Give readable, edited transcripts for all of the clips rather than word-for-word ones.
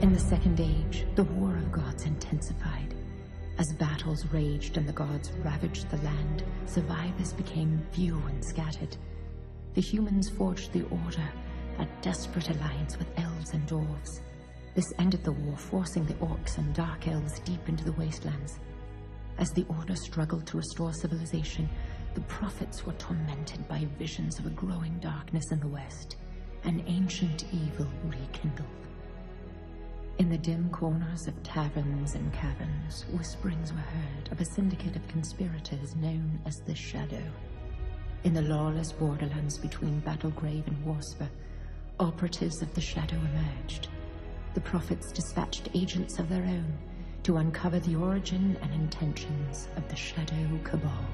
In the Second Age, the War of Gods intensified. As battles raged and the gods ravaged the land, survivors became few and scattered. The humans forged the Order, a desperate alliance with elves and dwarves. This ended the war, forcing the orcs and dark elves deep into the wastelands. As the Order struggled to restore civilization, the prophets were tormented by visions of a growing darkness in the west, an ancient evil rekindled. In the dim corners of taverns and caverns, whisperings were heard of a syndicate of conspirators known as the Shadow. In the lawless borderlands between Battlegrave and Warsper, operatives of the Shadow emerged. The prophets dispatched agents of their own to uncover the origin and intentions of the Shadow Cabal.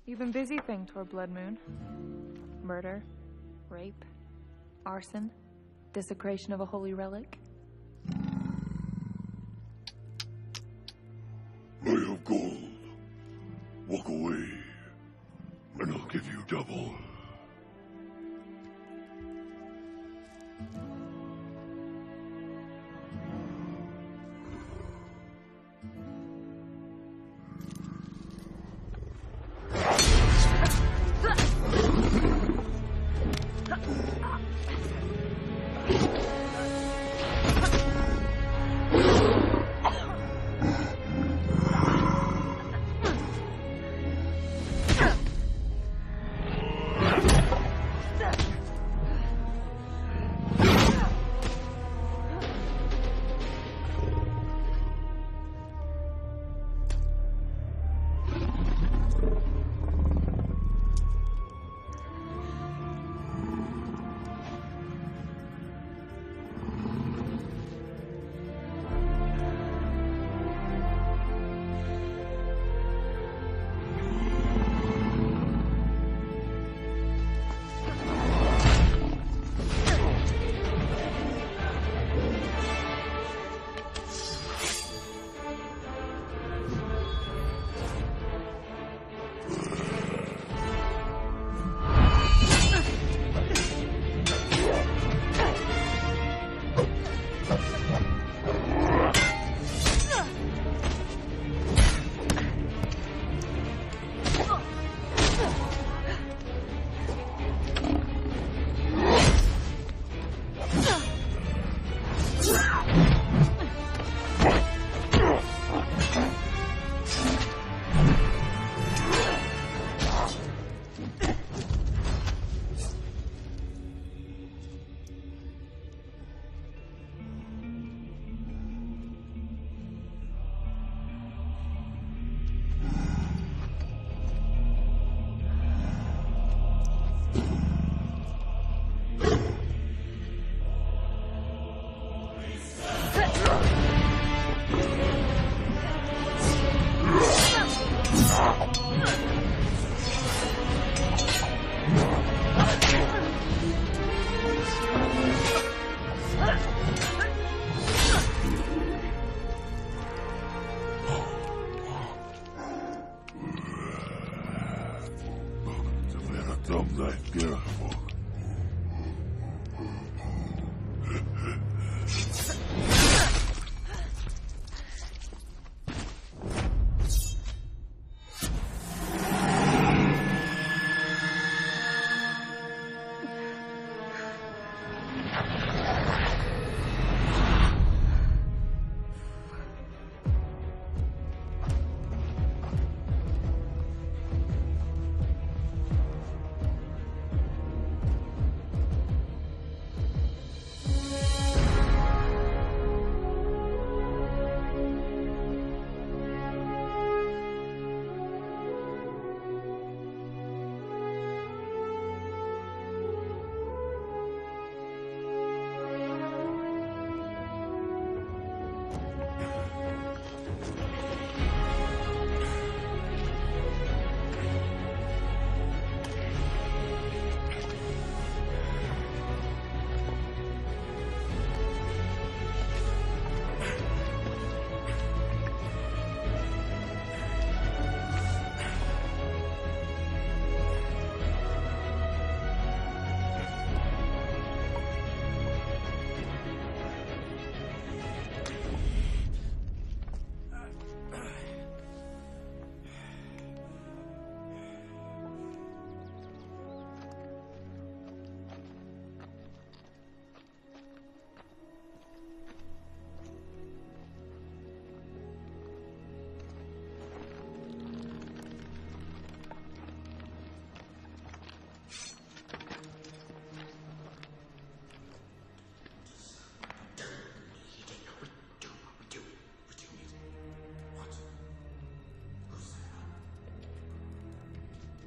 You've been busy thing toward Blood Moon. Murder, rape, arson, desecration of a holy relic. I have gold. Walk away, and I'll give you double. Там наверху.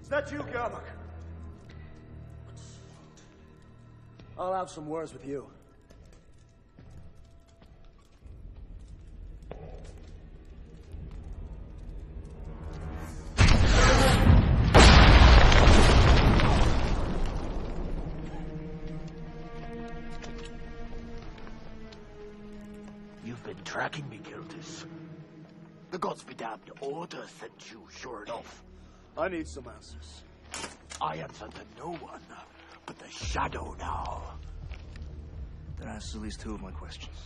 Is that you, Garbuck? I'll have some words with you. You've been tracking me, Gildas. The gods be damned, Order sent you, sure enough. I need some answers. I answer to no one, but the Shadow now. That answers at least two of my questions.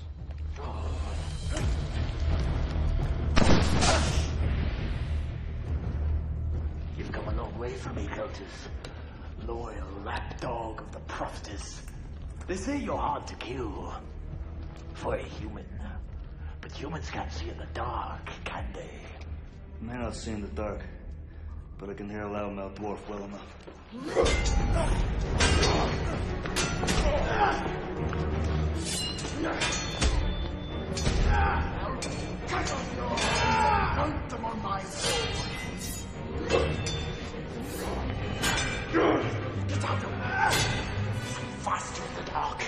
You've come a long way from me, Gildas. Loyal lapdog of the prophetess. They say you're hard to kill. For a human. But humans can't see in the dark, can they? I may not see in the dark, but I can hear a loudmouth dwarf well enough. Cut off your hands and mount them on my sword. Get out of there! Faster in the dark.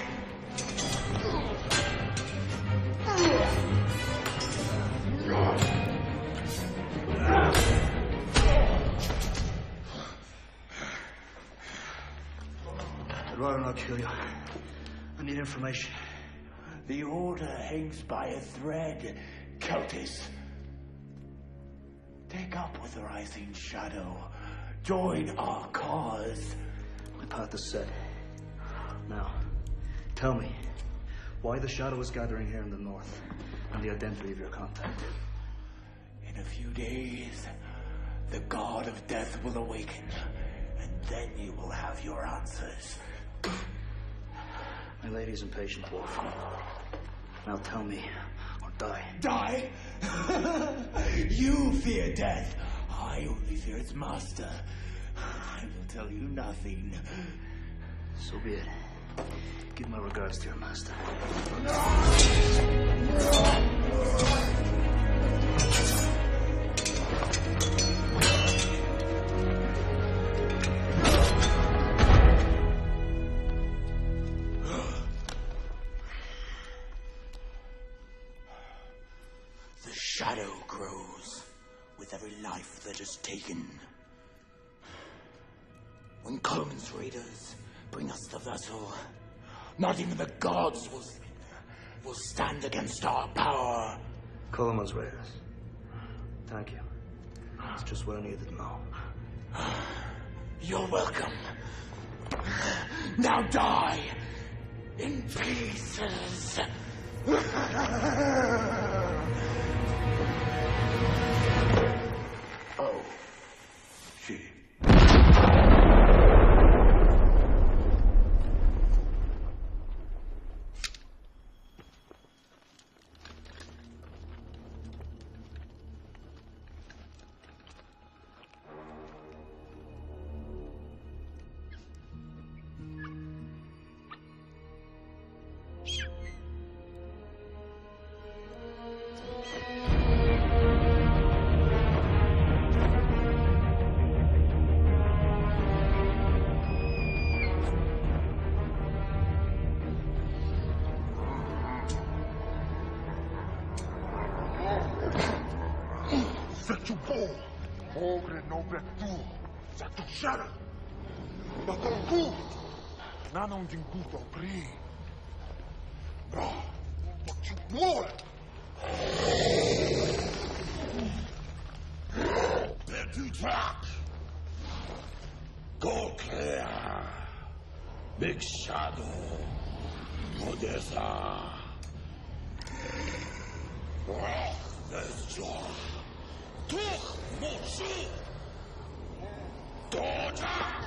I'd rather not kill you. I need information. The Order hangs by a thread, Celtis. Take up with the Rising Shadow. Join our cause. My path is set. Now, tell me why the Shadow is gathering here in the north and the identity of your contact. In a few days, the God of Death will awaken, and then you will have your answers. My lady's impatient, dwarf. Now tell me, or die. Die? You fear death. I only fear its master. I will tell you nothing. So be it. Give my regards to your master. The shadow grows with every life that is taken. When Coleman's raiders bring us the vessel, not even the gods will stand against our power. Coleman's raiders. Thank you. That's just what I needed to know. You're welcome. Now die in pieces. Oh, she. Nanon dinguto pri. No, but you more. Better track. Go clear. Big shadow. Odessa. There's joy. Toch, mochi. Daughter.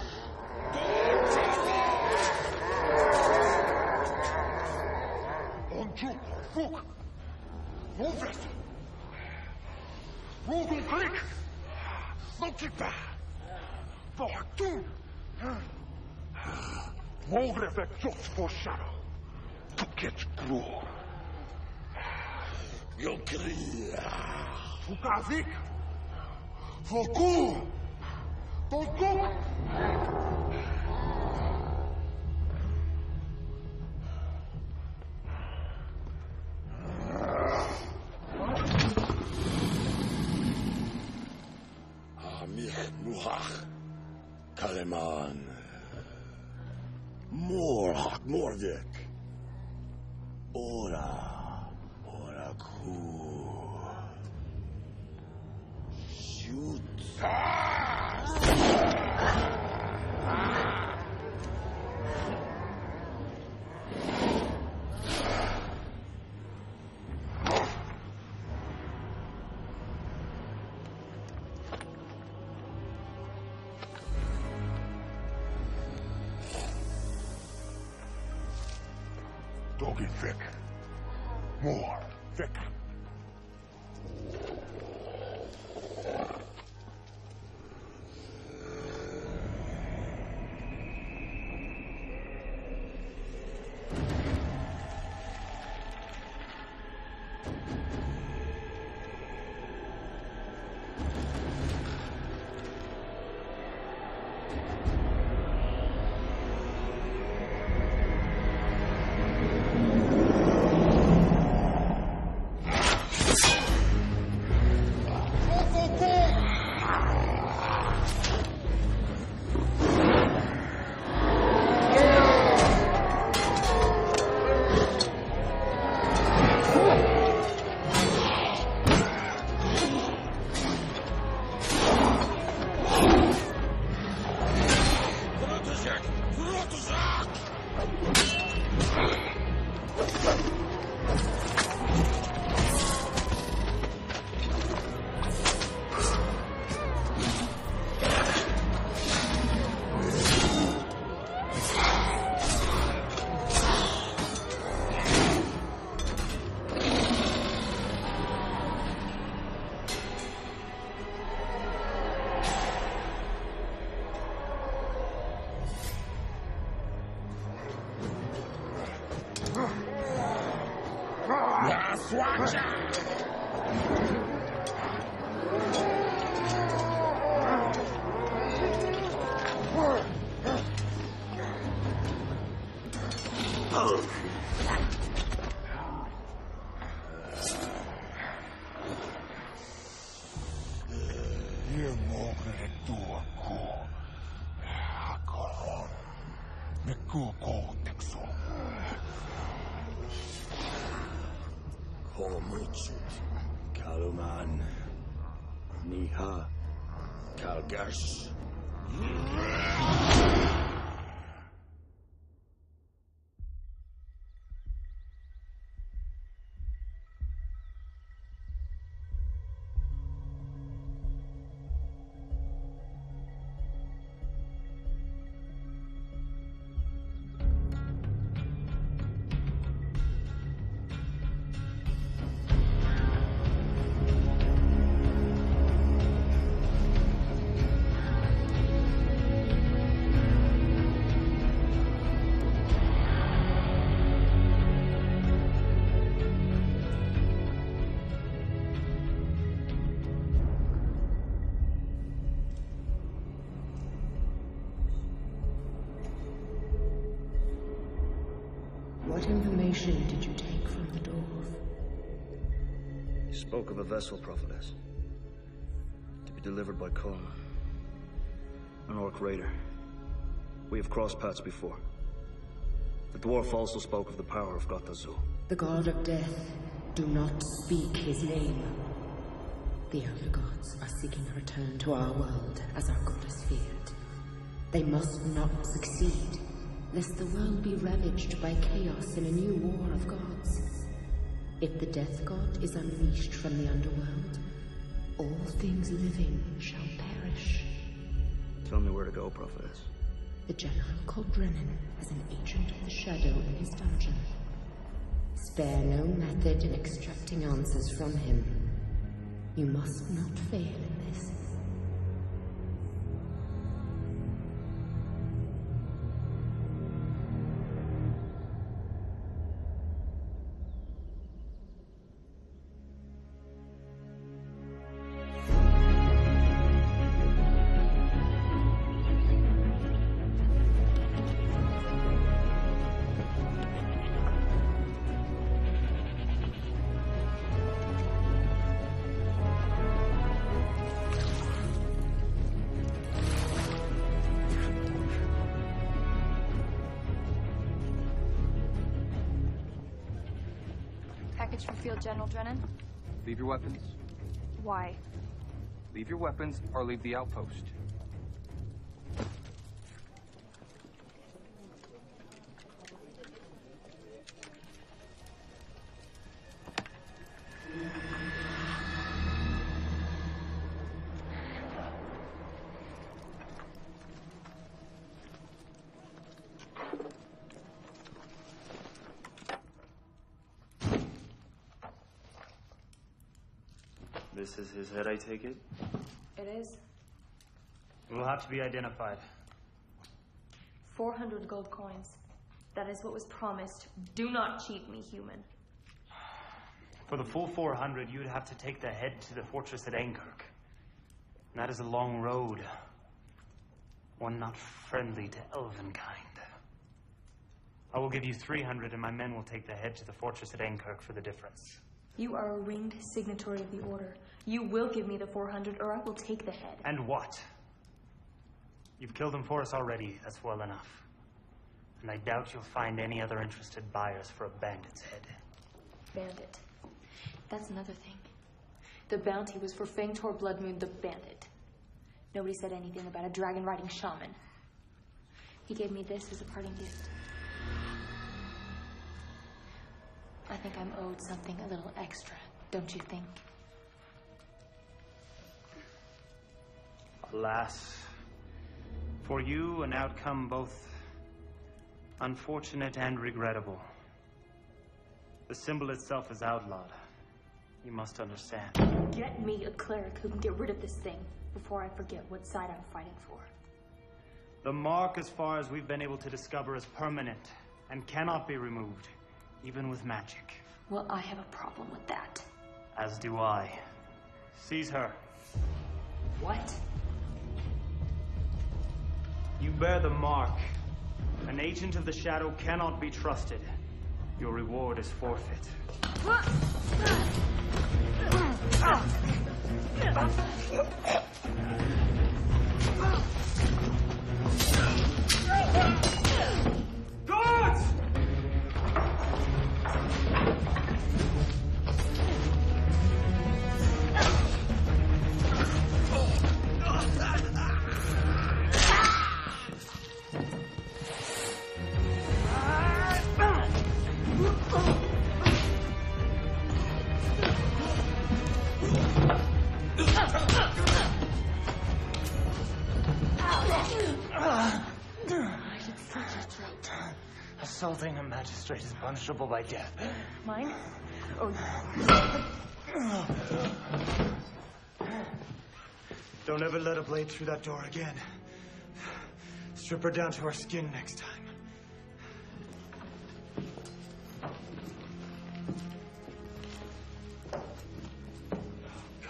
Onju, Fuk, Movet, Rogon Creek, Nokipa, Fortune, Mogre just for shadow, to get grow. Yokria, Fukazik, Foku, Tolkuk. Kaleman. Mordek. Ora ku. Shoot. Doggy thick. More thick. Kaluman, Niha, Kalgash, What information did you take from the dwarf? He spoke of a vessel, prophetess, to be delivered by Coleman, an orc raider. We have crossed paths before. The dwarf also spoke of the power of Gatazu. The god of death. Do not speak his name. The elder gods are seeking a return to our world as our goddess feared. They must not succeed, lest the world be ravaged by chaos in a new war of gods. If the death god is unleashed from the underworld, all things living shall perish. Tell me where to go, prophetess. The general called Drennan as an agent of the shadow in his dungeon. Spare no method in extracting answers from him. You must not fail in this. Package for Field General Drennan. Leave your weapons. Why? Leave your weapons or leave the outpost. This is his head, I take it? It is. It will have to be identified. 400 gold coins. That is what was promised. Do not cheat me, human. For the full 400, you'd have to take the head to the fortress at Ankirk. And that is a long road. One not friendly to elvenkind. I will give you 300, and my men will take the head to the fortress at Ankirk for the difference. You are a ringed signatory of the order. You will give me the 400, or I will take the head. And what? You've killed him for us already. That's well enough. And I doubt you'll find any other interested buyers for a bandit's head. Bandit. That's another thing. The bounty was for Fangtor Bloodmoon the Bandit. Nobody said anything about a dragon-riding shaman. He gave me this as a parting gift. I think I'm owed something a little extra, don't you think? Alas, for you, an outcome both unfortunate and regrettable. The symbol itself is outlawed. You must understand. Get me a cleric who can get rid of this thing before I forget what side I'm fighting for. The mark, as far as we've been able to discover, is permanent and cannot be removed, even with magic. Well, I have a problem with that. As do I. Seize her. What? You bear the mark. An agent of the shadow cannot be trusted. Your reward is forfeit. Guards! Assaulting a magistrate is punishable by death. Mine? Or... Don't ever let a blade through that door again. Strip her down to her skin next time.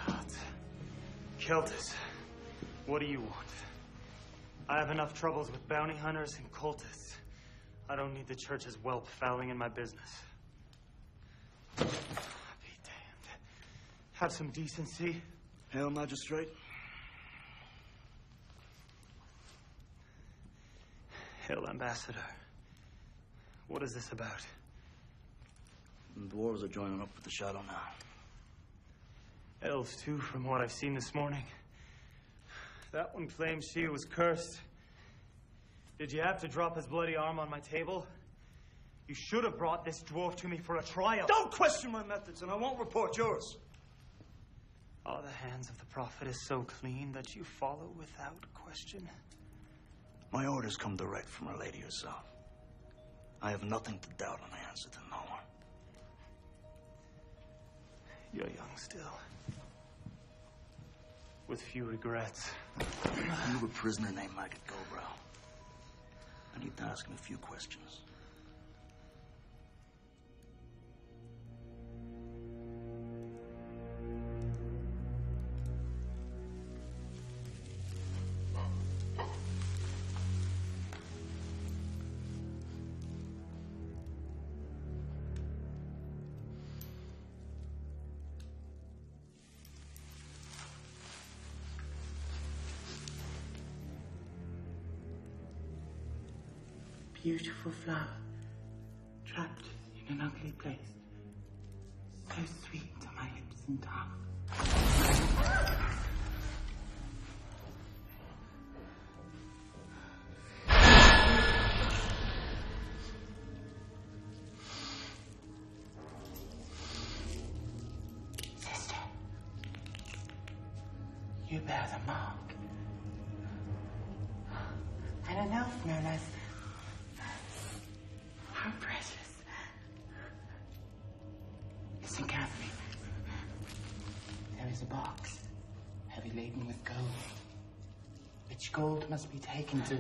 God. Keltis, what do you want? I have enough troubles with bounty hunters and cultists. I don't need the church's whelp fouling in my business. Be damned. Have some decency. Hail, Magistrate. Hail, Ambassador. What is this about? The dwarves are joining up with the Shadow now. Elves, too, from what I've seen this morning. That one claims she was cursed. Did you have to drop his bloody arm on my table? You should have brought this dwarf to me for a trial. Don't question my methods, and I won't report yours. Oh, the hands of the prophet is so clean that you follow without question. My orders come direct from Our Lady herself. I have nothing to doubt, and I answer to no one. You're young still. With few regrets. You have a prisoner named Maggot Gobrow. I need to ask him a few questions. Beautiful flower, trapped in an ugly place, so sweet to my lips and tongue. Sister, you bear the mark. And an elf no less. How precious. Listen carefully. There is a box, heavy laden with gold. Which gold must be taken to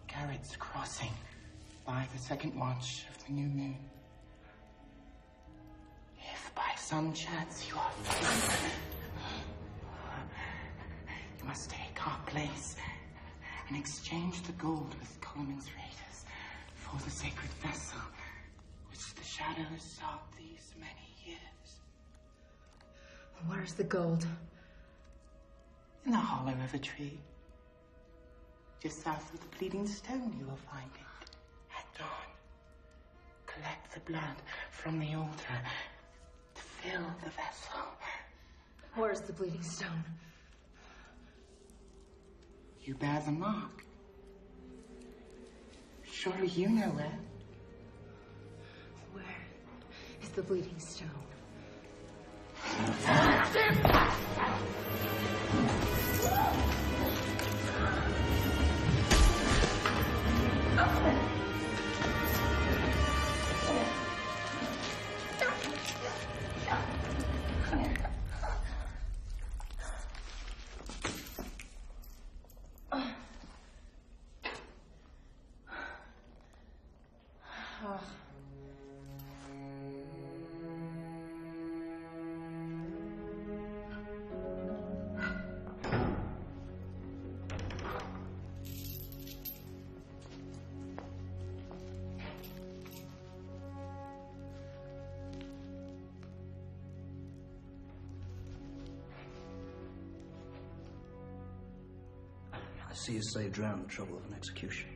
Garrett's Crossing by the second watch of the new moon. If by some chance you are free, you must take our place and exchange the gold with Coleman's raiders for the sacred vessel which the shadows sought these many years. Where's the gold? In the hollow of a tree. Just south of the bleeding stone you will find it. At dawn. Collect the blood from the altar to fill the vessel. Where's the bleeding stone? You bear the mark. Surely you know where. Where is the bleeding stone? I see you saved Drown the trouble of an execution.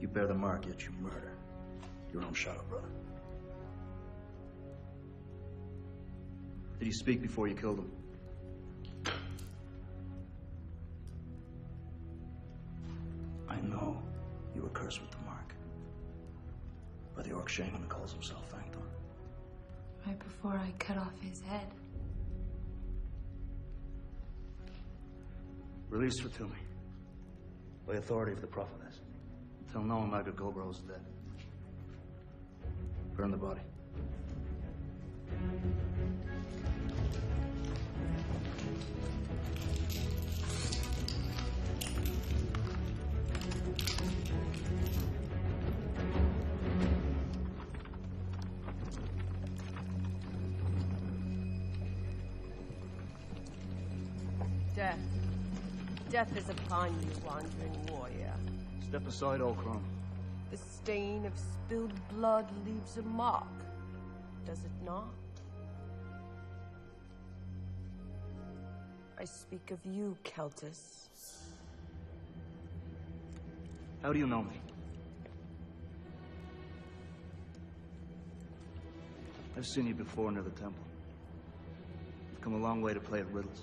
You bear the mark, yet you murder your own shadow brother. Did he speak before you killed him? I know you were cursed with the mark by the orc shaman who calls himself Fangthorn. Right before I cut off his head. Release her to me. By authority of the prophetess. Tell no one Margaret Goldborough is dead. Burn the body. Death. Death is upon you, wandering warrior. Step aside, old crone. The stain of spilled blood leaves a mark, does it not? I speak of you, Keltis. How do you know me? I've seen you before near the temple. You've come a long way to play at riddles.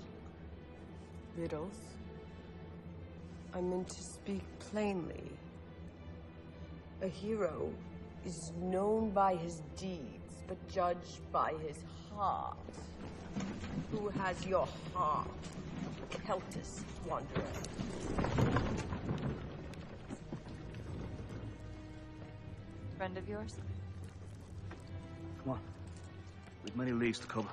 Riddles? I meant to speak plainly. A hero is known by his deeds, but judged by his heart. Who has your heart? Keltis, wanderer. Friend of yours? Come on. We've many leagues to cover.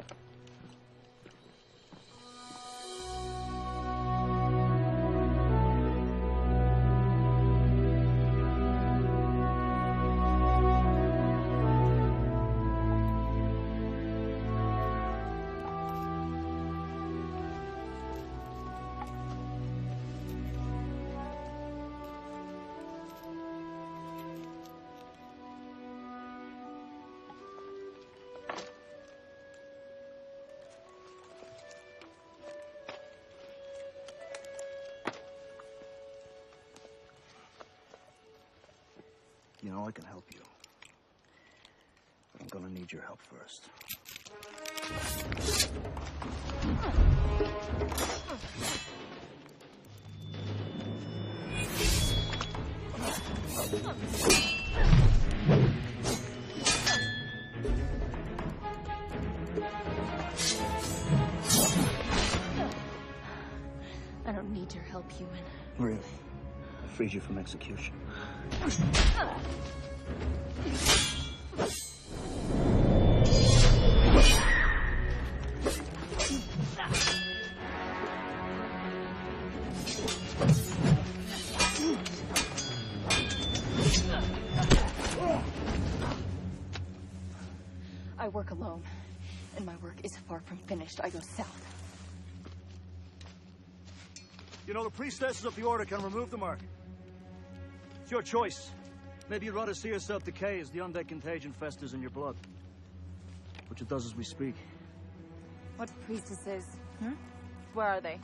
You know, I can help you. But I'm gonna need your help first. I don't need your help, human. Really? I freed you from execution. I work alone, and my work is far from finished. I go south. You know, the priestesses of the Order can remove the mark. It's your choice. Maybe you'd rather see yourself decay as the undead contagion festers in your blood. Which it does as we speak. What priestesses? Where are they?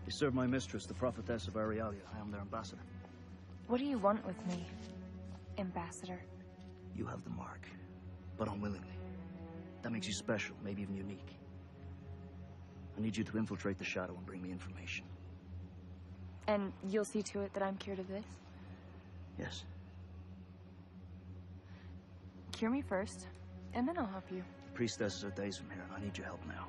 They serve my mistress, the prophetess of Arialia. I am their ambassador. What do you want with me, ambassador? You have the mark, but unwillingly. That makes you special, maybe even unique. I need you to infiltrate the Shadow and bring me information. And you'll see to it that I'm cured of this? Yes. Cure me first, and then I'll help you. The priestesses are days from here, and I need your help now.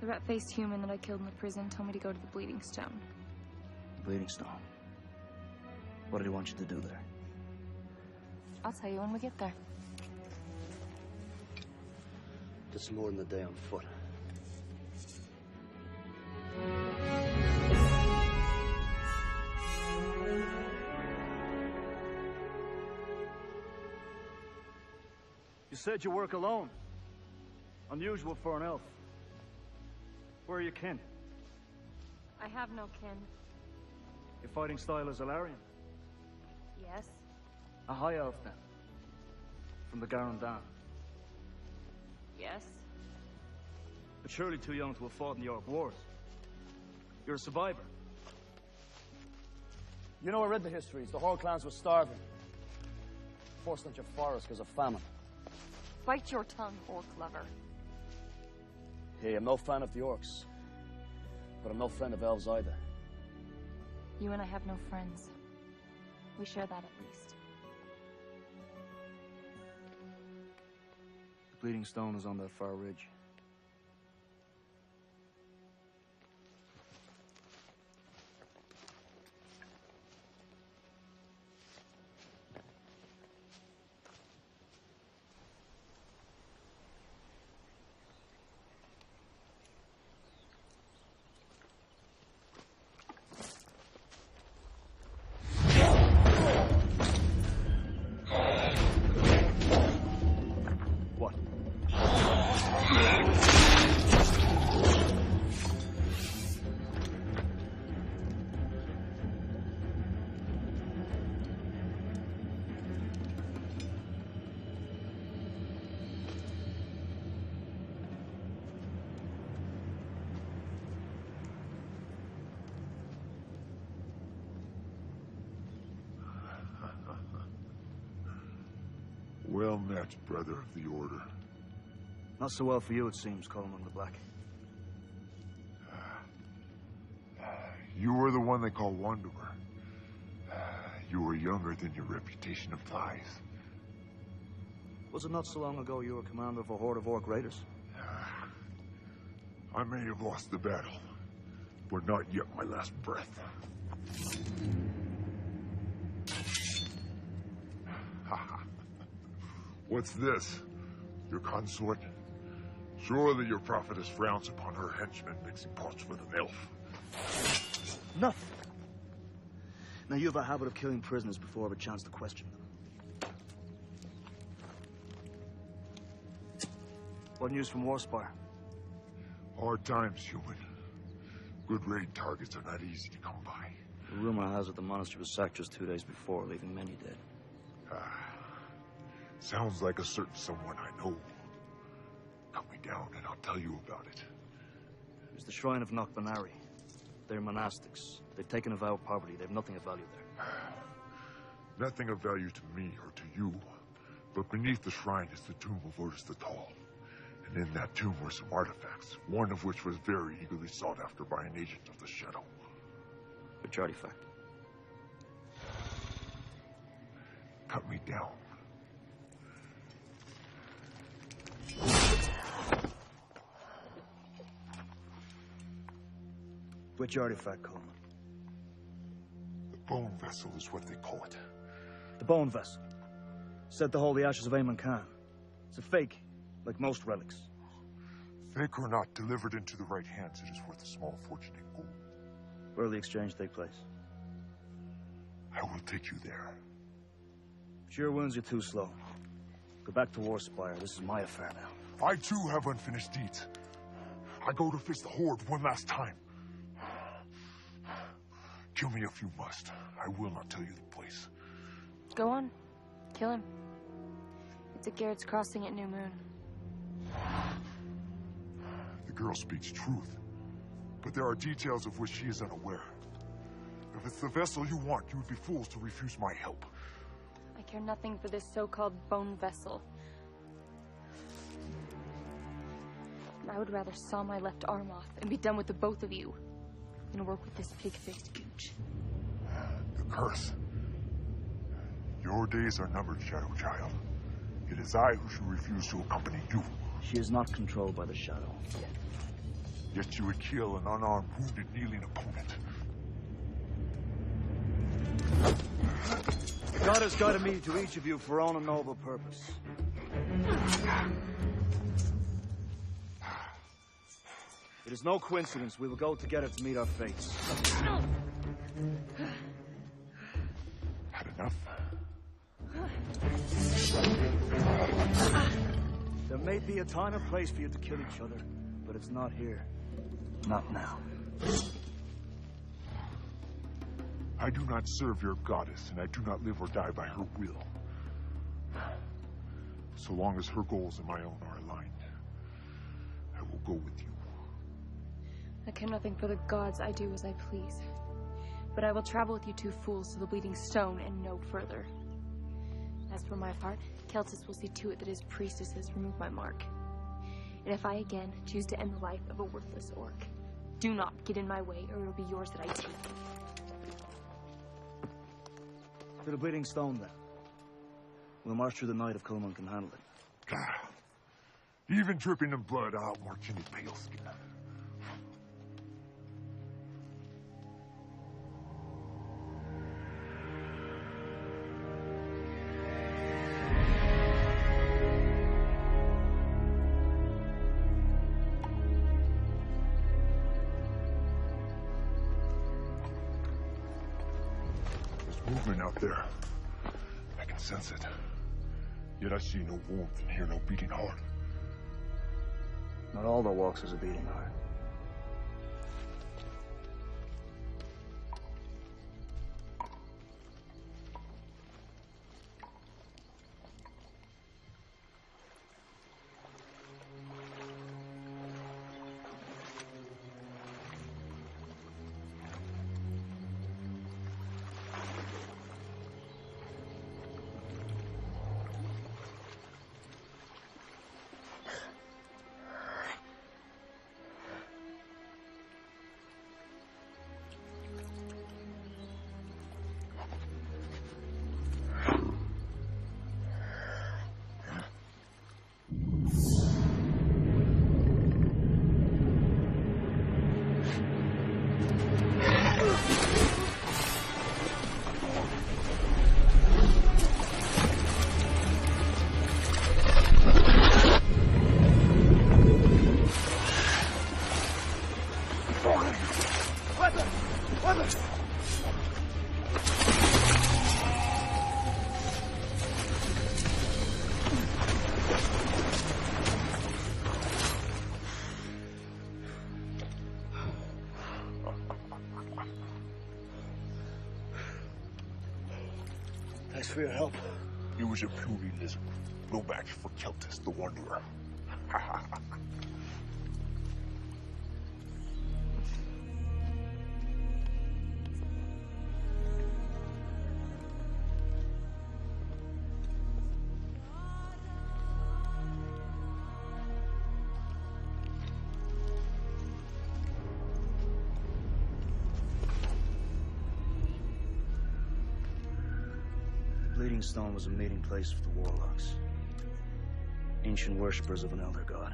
The rat-faced human that I killed in the prison told me to go to the Bleeding Stone. The Bleeding Stone? What did he want you to do there? I'll tell you when we get there. It's more than a day on foot. You said you work alone. Unusual for an elf. Where are your kin? I have no kin. Your fighting style is Alarian. Yes? A high elf, then. From the Garandan. Yes? But surely too young to have fought in the York Wars. You're a survivor. You know, I read the histories. The whole clans were starving. Forced into forest because of famine. Bite your tongue, orc lover. Hey, I'm no fan of the orcs. But I'm no friend of elves either. You and I have no friends. We share that at least. The Bleeding Stone is on that far ridge. Well met, brother of the Order. Not so well for you, it seems, Coleman the Black. You were the one they call Wanderer. You were younger than your reputation implies. Was it not so long ago you were commander of a horde of orc raiders? I may have lost the battle, but not yet my last breath. What's this? Your consort? Surely your prophetess frowns upon her henchman mixing pots with an elf. Nothing. Now, you have a habit of killing prisoners before I have a chance to question them. What news from Warspire? Hard times, human. Good raid targets are not easy to come by. The rumor has it the monastery was sacked just 2 days before, leaving many dead. Sounds like a certain someone I know. Cut me down and I'll tell you about it. There's the Shrine of Knockbanari. They're monastics. They've taken a vow of poverty. They have nothing of value there. Nothing of value to me or to you. But beneath the shrine is the tomb of Urtis the Tall. And in that tomb were some artifacts, one of which was very eagerly sought after by an agent of the Shadow. Which artifact? Cut me down. Which artifact, Coleman? The bone vessel is what they call it. The bone vessel. Said to hold the ashes of Ayman Khan. It's a fake, like most relics. Fake or not, delivered into the right hands, it is worth a small fortune in gold. Where will the exchange take place? I will take you there. Cure wounds, you're too slow. Go back to Warspire. This is my affair now. I too have unfinished deeds. I go to face the Horde one last time. Kill me if you must. I will not tell you the place. Go on. Kill him. It's at Garrett's Crossing at New Moon. The girl speaks truth, but there are details of which she is unaware. If it's the vessel you want, you would be fools to refuse my help. I care nothing for this so-called bone vessel. I would rather saw my left arm off and be done with the both of you than work with this pig-faced gooch. The curse. Your days are numbered, Shadow Child. It is I who should refuse to accompany you. She is not controlled by the Shadow. Yet you would kill an unarmed, wounded, kneeling opponent. God has guided me to each of you for own and noble purpose. It is no coincidence we will go together to meet our fates. Had enough? There may be a time and place for you to kill each other, but it's not here. Not now. I do not serve your goddess, and I do not live or die by her will. So long as her goals and my own are aligned, I will go with you. I care nothing for the gods. I do as I please. But I will travel with you two fools to the Bleeding Stone and no further. As for my part, Keltis will see to it that his priestesses remove my mark. And if I again choose to end the life of a worthless orc, do not get in my way, or it'll be yours that I take. To the Bleeding Stone, then. We'll march through the night if Coleman can handle it. Even dripping in blood, I'll march any pale skin. Movement out there. I can sense it. Yet I see no warmth and hear no beating heart. Not all that walks is a beating heart. Thanks for your help. It was a puny lizard. No match for Keltis, the Wanderer. Bleeding Stone was a meeting place for the warlocks. Ancient worshippers of an elder god.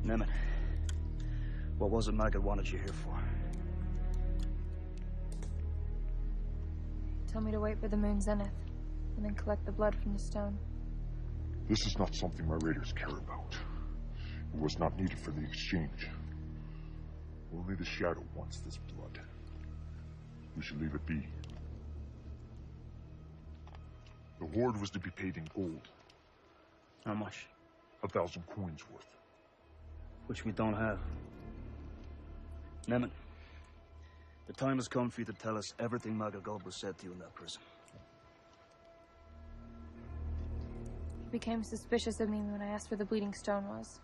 Nemet, what was it Maggot wanted you here for? Tell me to wait for the moon's zenith, and then collect the blood from the stone. This is not something my raiders care about. It was not needed for the exchange. Only the Shadow wants this blood. We should leave it be. The Horde was to be paid in gold. How much? 1,000 coins worth. Which we don't have. Nemet, the time has come for you to tell us everything Maggot Gulber said to you in that prison. He became suspicious of me when I asked where the bleeding stone was.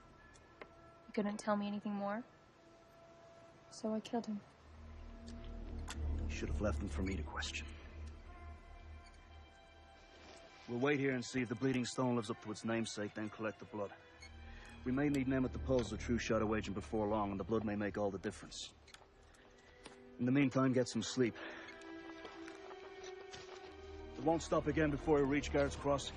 He couldn't tell me anything more. So I killed him. You should have left him for me to question. We'll wait here and see if the bleeding stone lives up to its namesake, then collect the blood. We may need Nemet to pose the true Shadow Agent before long, and the blood may make all the difference. In the meantime, get some sleep. It won't stop again before we reach Guards Crossing.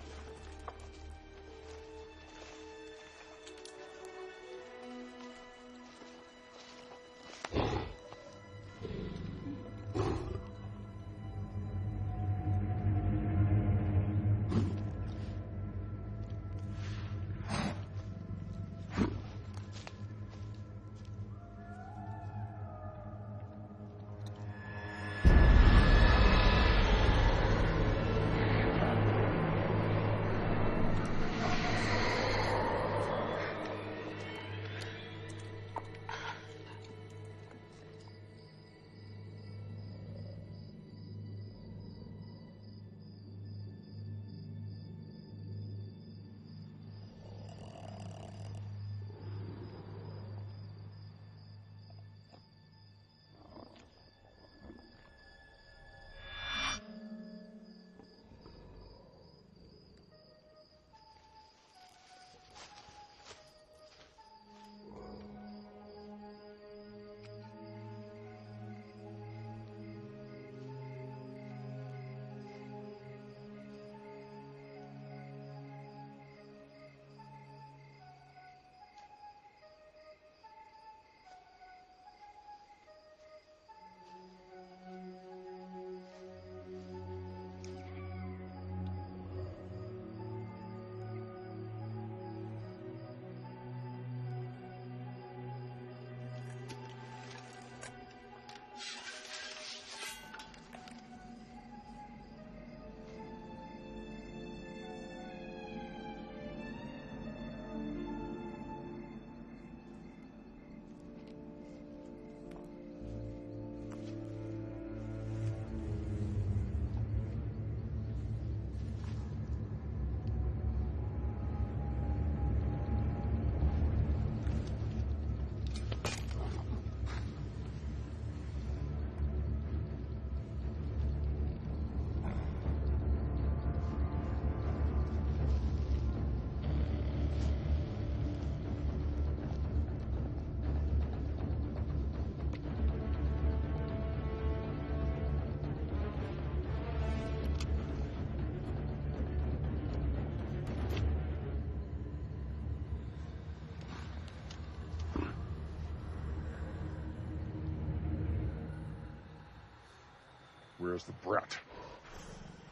Where's the brat?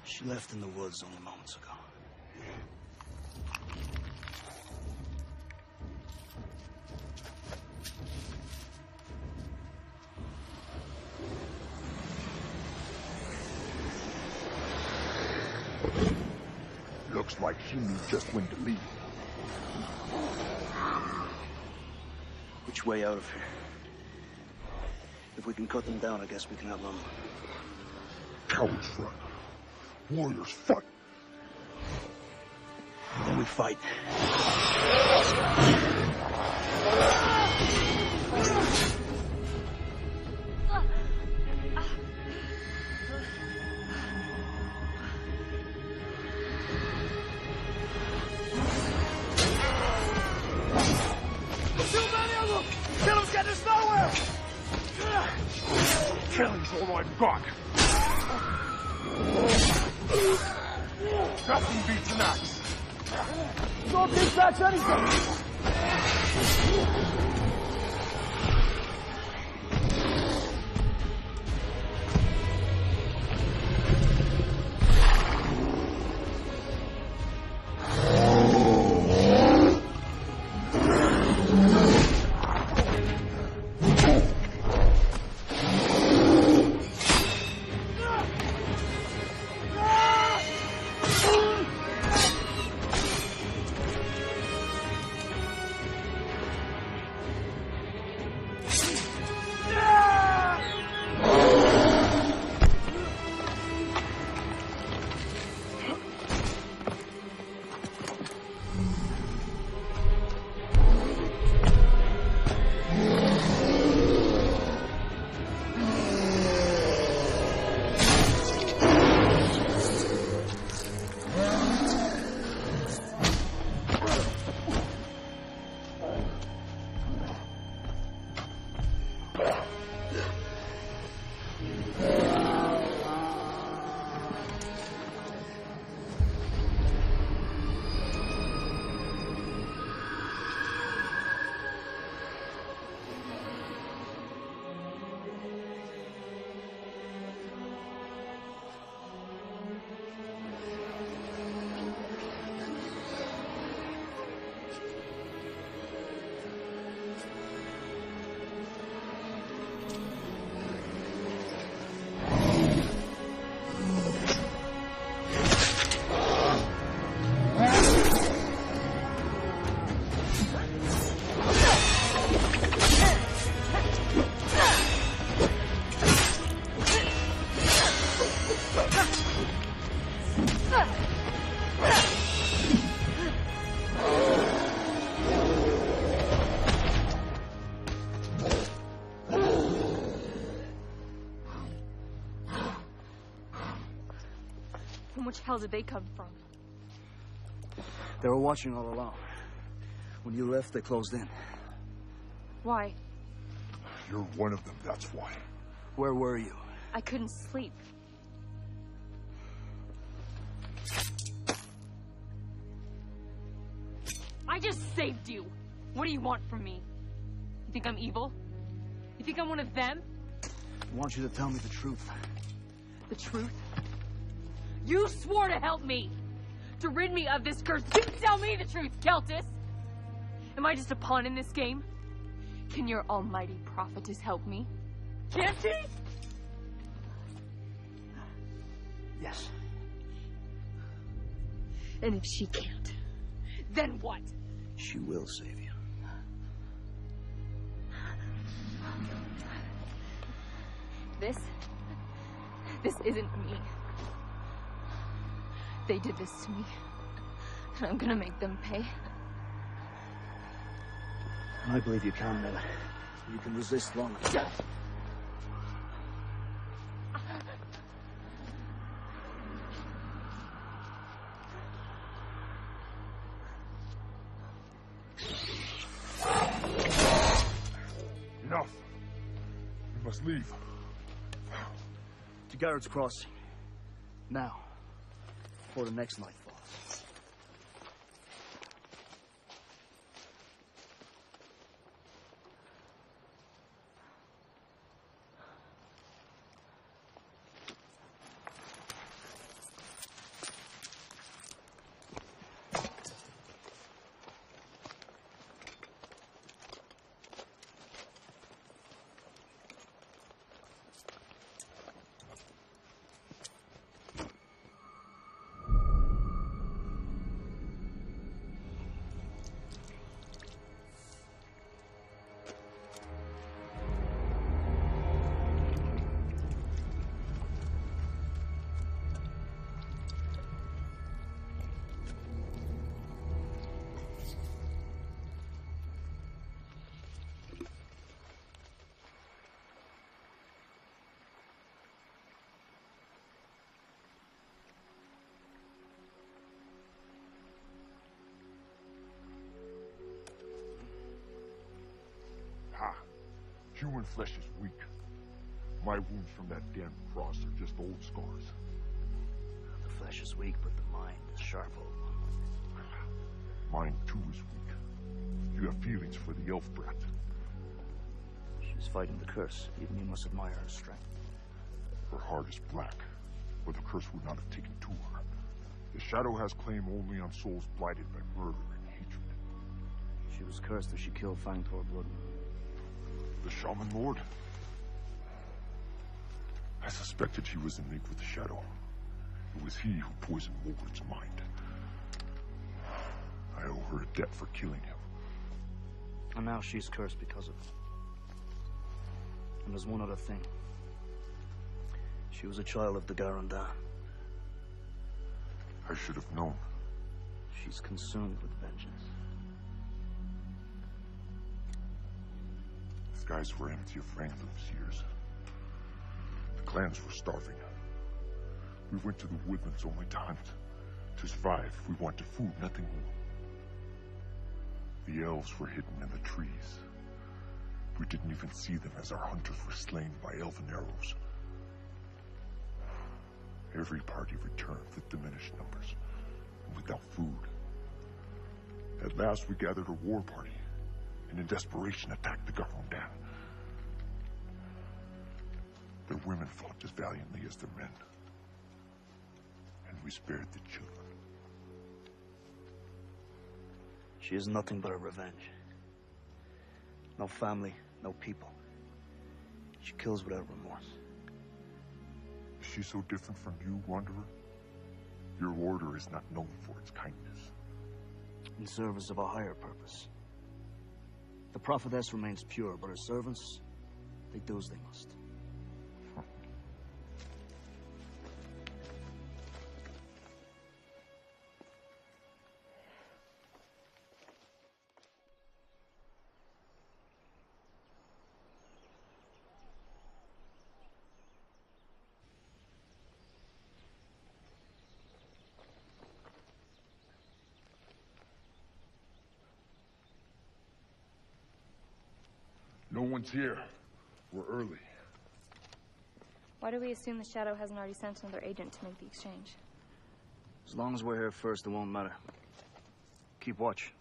She left in the woods only moments ago. Looks like she knew just when to leave. Which way out of here? If we can cut them down, I guess we can outrun them. Cowards run. Warriors fight. Then we fight. Killing's all I've got. Nothing beats an axe. Don't dispatch anything! Which hell did they come from? They were watching all along. When you left, they closed in. Why? You're one of them, that's why. Where were you? I couldn't sleep. I just saved you. What do you want from me? You think I'm evil? You think I'm one of them? I want you to tell me the truth. The truth? You swore to help me! To rid me of this curse. You tell me the truth, Keltis! Am I just a pawn in this game? Can your almighty prophetess help me? Can't she? Yes. And if she can't, then what? She will save you. This isn't me. They did this to me. And I'm gonna make them pay. I believe you can, Miller. You can resist long enough. Enough. We must leave. To Garrett's Crossing. Now. Before the next night falls. Human flesh is weak. My wounds from that damn cross are just old scars. The flesh is weak, but the mind is sharp, old one. Mine, too, is weak. You have feelings for the elf brat. She's fighting the curse. Even you must admire her strength. Her heart is black, but the curse would not have taken to her. The shadow has claim only on souls blighted by murder and hatred. She was cursed as she killed Fangtor Blood. The Shaman Lord? I suspected he was in league with the shadow. It was he who poisoned Wolvert's mind. I owe her a debt for killing him. And now she's cursed because of it. And there's one other thing. She was a child of the Garandan. I should have known. She's consumed with vengeance. The skies were empty of rain for those years. The clans were starving. We went to the woodlands only to hunt. To survive, we wanted food, nothing more. The elves were hidden in the trees. We didn't even see them as our hunters were slain by elven arrows. Every party returned with diminished numbers, and without food. At last, we gathered a war party, and in desperation attacked the Garandan. Their women fought as valiantly as their men, and we spared the children. She is nothing but a revenge. No family, no people. She kills without remorse. Is she so different from you, Wanderer? Your order is not known for its kindness. In service of a higher purpose. The prophetess remains pure, but her servants, they do as they must. No one's here. We're early. Why do we assume the Shadow hasn't already sent another agent to make the exchange? As long as we're here first, it won't matter. Keep watch.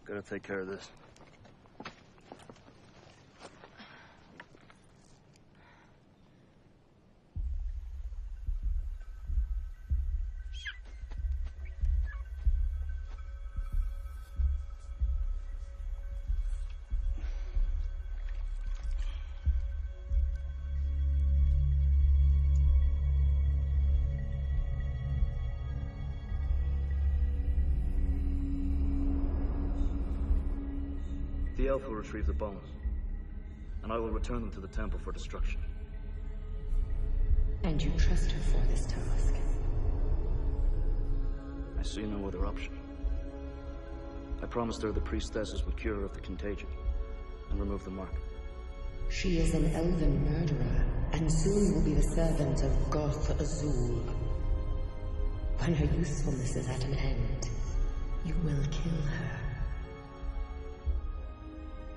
Gotta take care of this. The elf will retrieve the bones, and I will return them to the temple for destruction. And you trust her for this task? I see no other option. I promised her the priestesses would cure her of the contagion and remove the mark. She is an elven murderer, and soon will be the servant of Goth Azul. When her usefulness is at an end, you will kill her.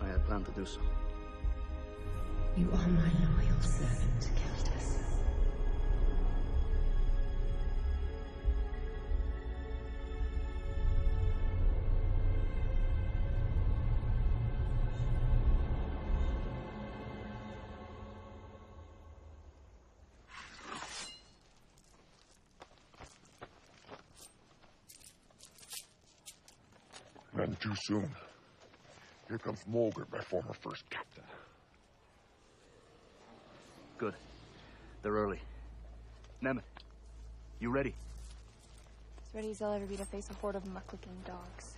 I had planned to do so. You are my loyal servant, Countess. None too soon. Here comes Mulger, my former first captain. Good. They're early. Nemeth, you ready? As ready as I'll ever be to face a horde of muck-licking dogs.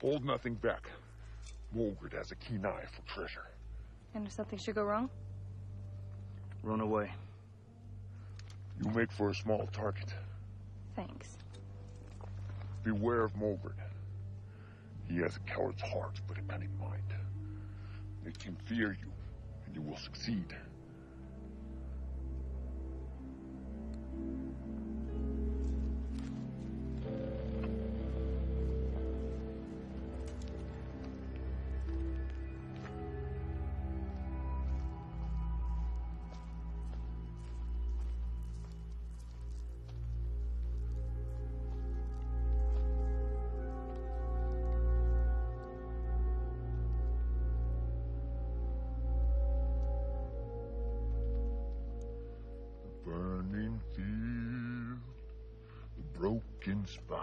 Hold nothing back. Mulgard has a keen eye for treasure. And if something should go wrong? Run away. You make for a small target. Thanks. Beware of Mulgard. He has a coward's heart, but a cunning mind. Make him fear you, and you will succeed. Burning field, the broken spire,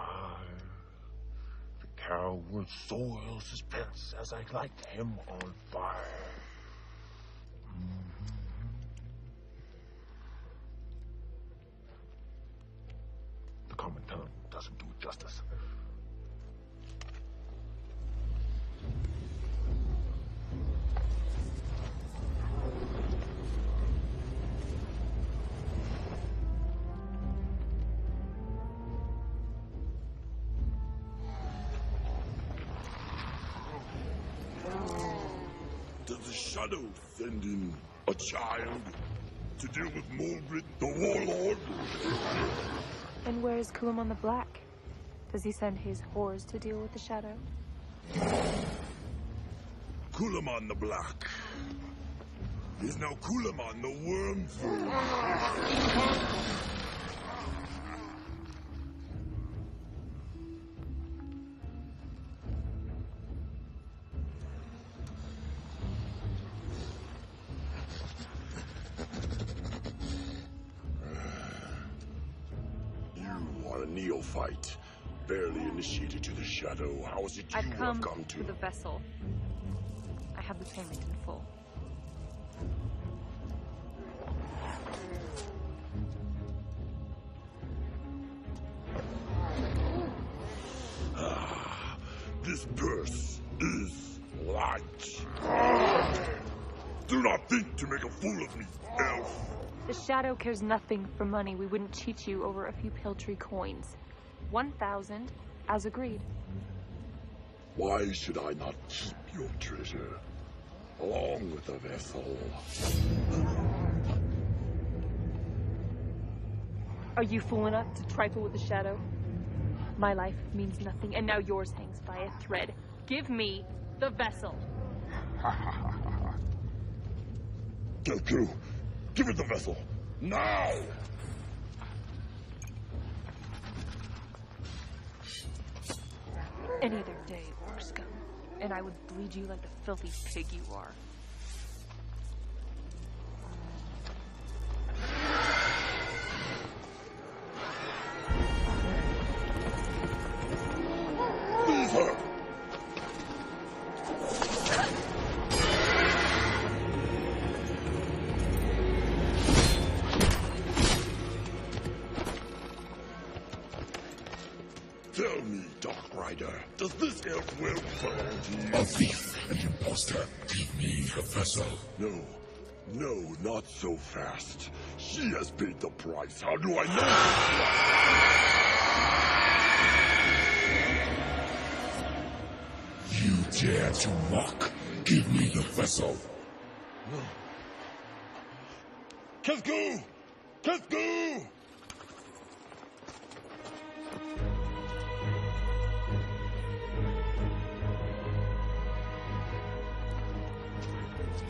the coward soils his pence as I light him on fire. The common tongue doesn't do it justice. Does the shadow send in a child to deal with Mordred, the warlord? And where is Kulamon the Black? Does he send his whores to deal with the shadow? Kulamon the Black is now Kulamon the Wormfool. Neophyte, barely initiated to the shadow. How is it you have come to the vessel? I have the payment in full. This purse is light. Do not think to make a fool of me, elf. The shadow cares nothing for money. We wouldn't cheat you over a few paltry coins. 1,000, as agreed. Why should I not keep your treasure, along with the vessel? Are you fool enough to trifle with the shadow? My life means nothing, and now yours hangs by a thread. Give me the vessel. Gelku, give it the vessel, now! Any other day, orc scum, and I would bleed you like the filthy pig you are. Leave her! Tell me, Dark Rider, does this elf well belong to you? A thief, an imposter. Give me the vessel. No, no, not so fast. She has paid the price. How do I know? You dare to mock? Give me the vessel. Kesku! Kesku!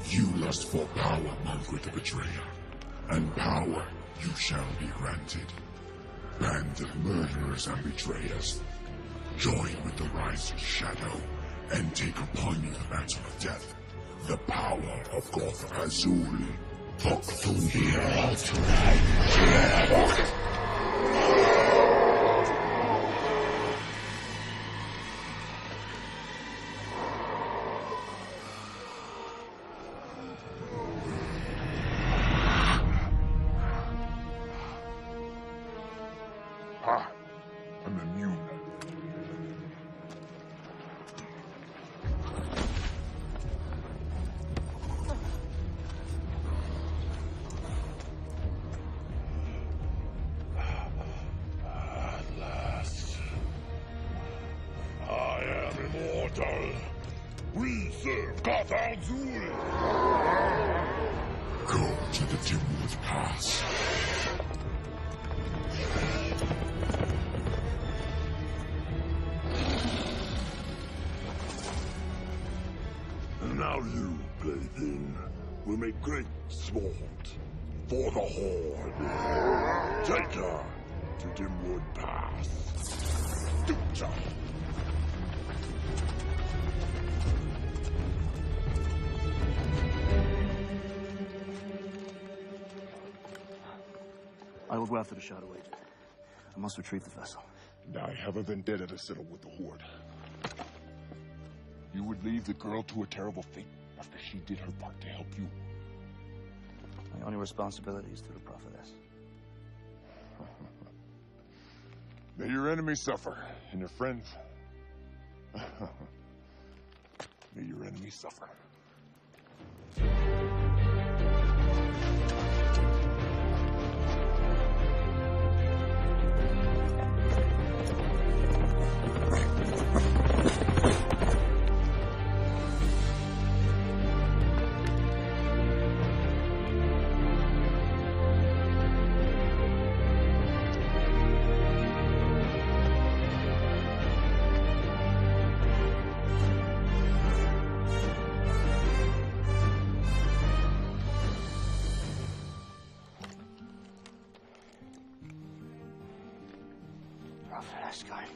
You lust for power, Margaret the Betrayer, and power you shall be granted. Band of murderers and betrayers, join with the rising shadow, and take upon you the mantle of death, the power of Goth Azul. Talk to here tonight. I'm immune. At last. I am immortal. We serve Goth Al-Zul. Go to the Dimwood Pass. And now you, plaything, will make great sport for the Horde. Take her to Dimwood Pass. Ducha. I will go after the Shadow Agent. I must retrieve the vessel. And I have a vendetta to settle with the Horde. You would leave the girl to a terrible fate after she did her part to help you. My only responsibility is to the prophetess. May your enemies suffer, and your friends... May your enemies suffer. Prophetess, guide me.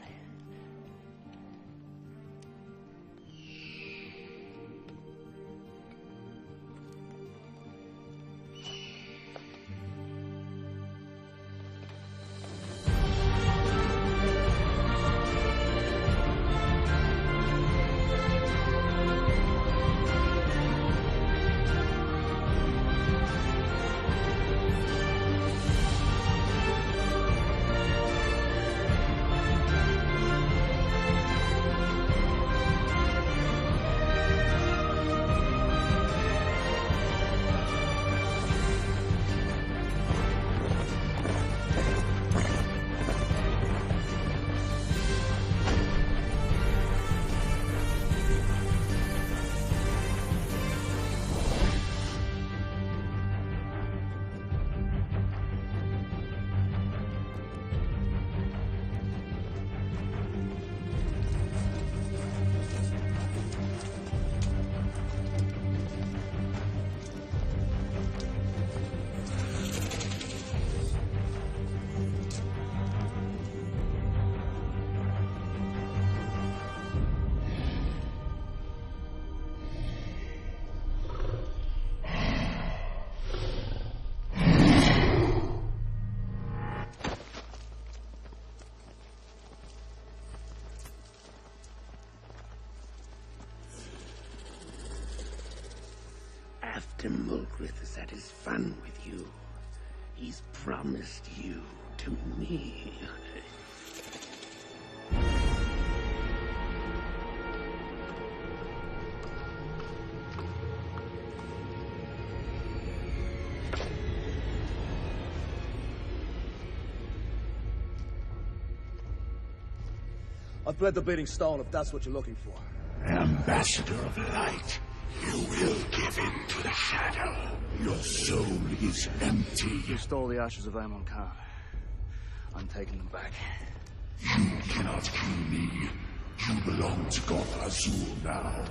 After Mulgrith has had his fun with you, he's promised you to me. I've bled the Bleeding Stone, if that's what you're looking for. Ambassador of Light, you will give in to the Shadow. Your soul is empty. You stole the ashes of Amon Khan. I'm taking them back. You cannot kill me. You belong to Goth Azul now.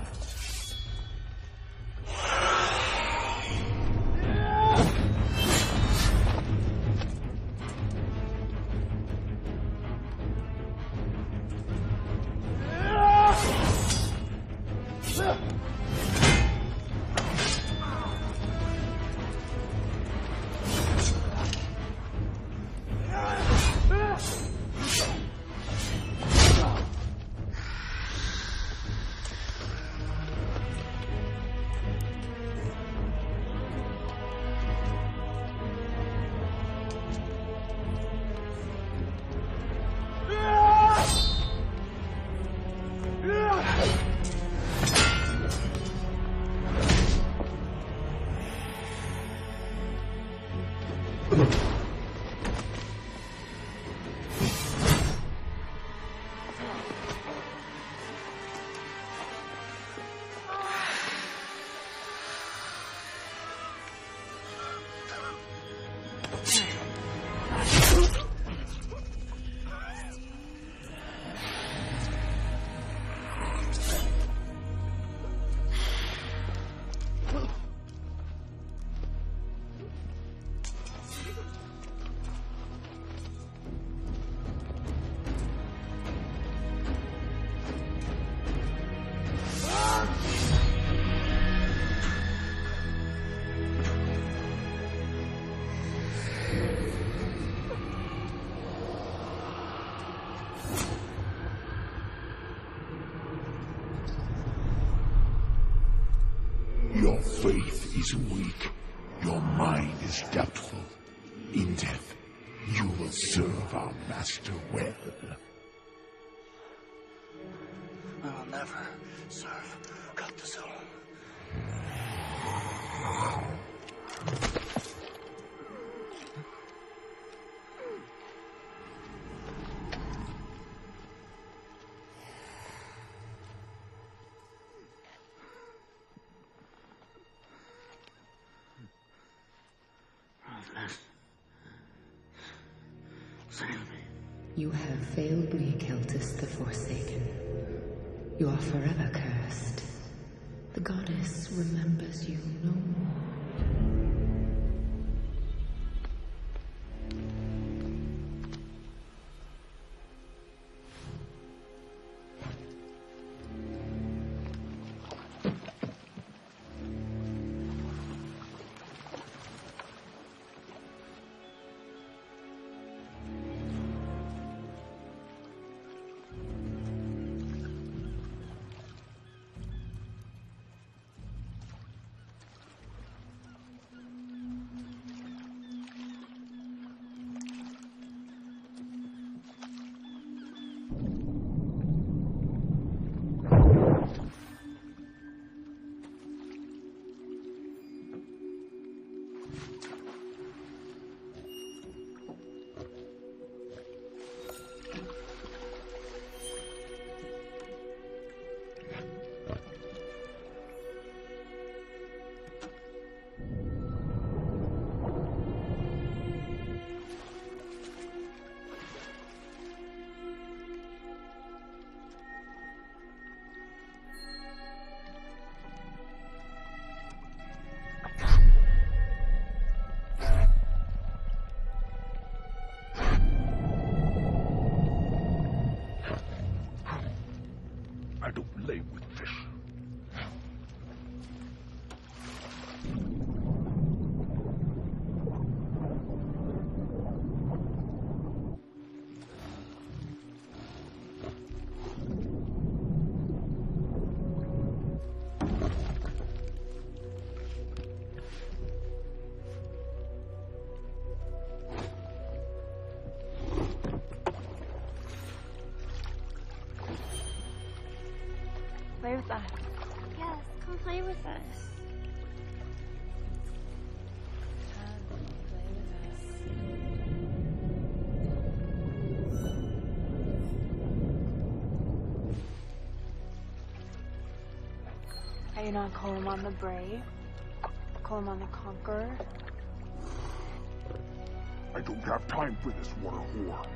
is weak. Your mind is doubtful. In death, you will serve our master well. I will never serve Cultisol. You have failed me, Celtis the Forsaken. You are forever cursed. The goddess remembers you no more. I don't play with fish. Play with us. Yes, come play with us. Come play with us. Are you not Coleman the Brave? Coleman the Conqueror? I don't have time for this water whore.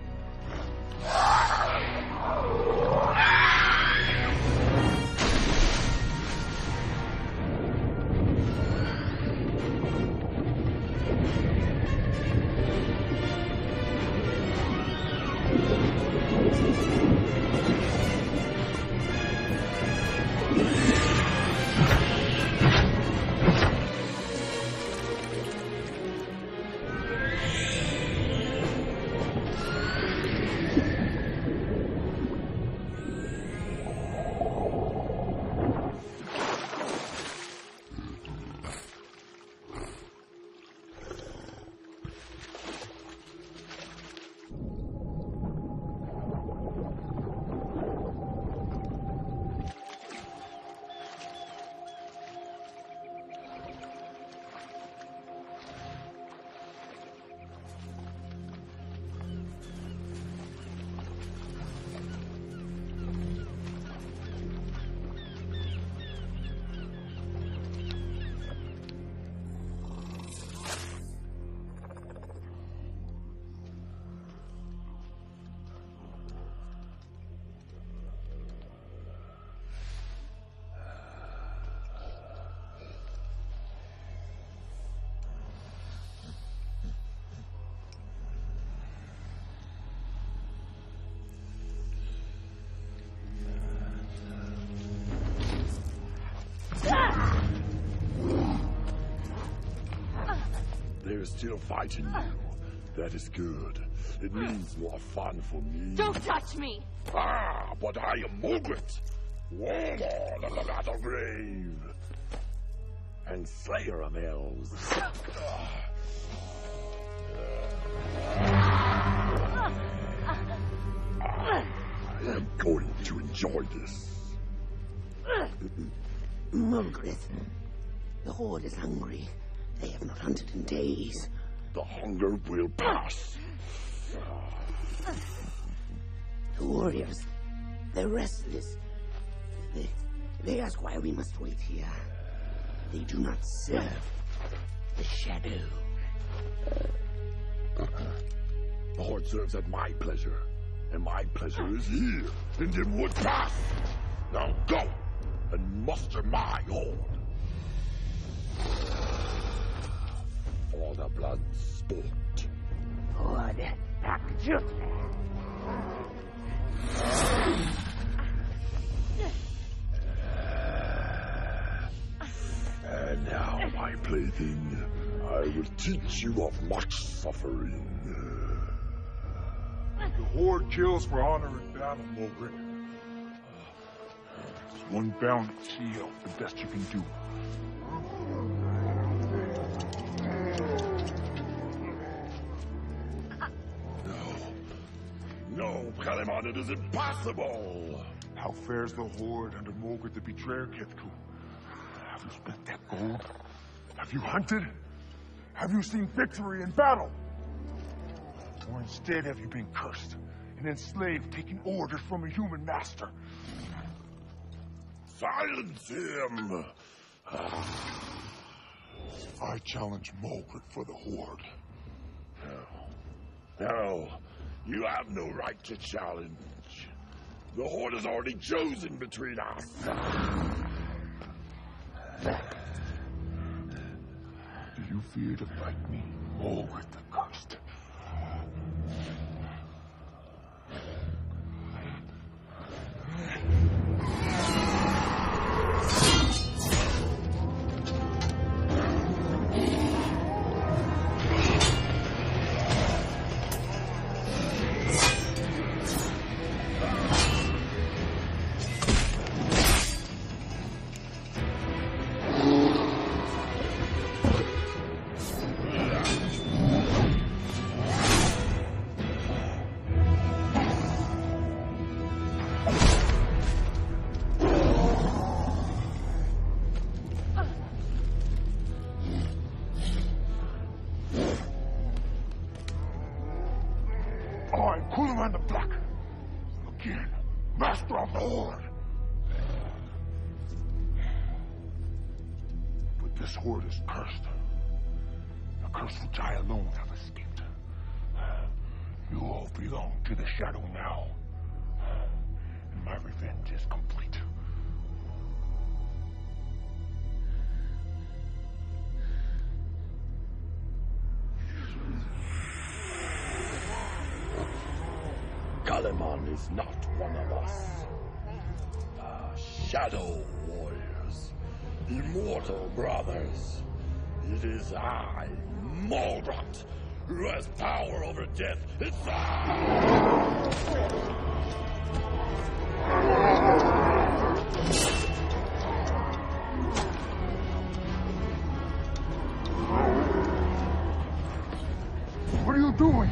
There's still fight in you. That is good. It means more fun for me. Don't touch me! Ah, but I am Margaret, warlord of the Battlegrave. and slayer of elves. I am going to enjoy this. Margaret, the Horde is hungry. They have not hunted in days. The hunger will pass. The warriors, they're restless. They ask why we must wait here. They do not serve the shadow. The Horde serves at my pleasure, and my pleasure is here in Dimwood Pass. Now go and muster my Horde. For the blood sport. Horde, back to And now, my plaything, I will teach you of much suffering. The Horde kills for honor in battle, Mulgret. It's one bound seal, the best you can do. No, Kalimon, it is impossible! How fares the Horde under Mulgret the Betrayer, Kithku? Have you spent that gold? Have you hunted? Have you seen victory in battle? Or instead have you been cursed and enslaved, taking orders from a human master? Silence him! I challenge Mulgret for the Horde. No, you have no right to challenge. The Horde has already chosen between us. Do you fear to fight me, Mulgret the Cursed? Master of the Horde! But this Horde is cursed. A curse which I alone have escaped. You all belong to the Shadow now. And my revenge is complete. Kalimon is not one of us. Shadow warriors. Immortal brothers. It is I, Mulgret, who has power over death itself. What are you doing?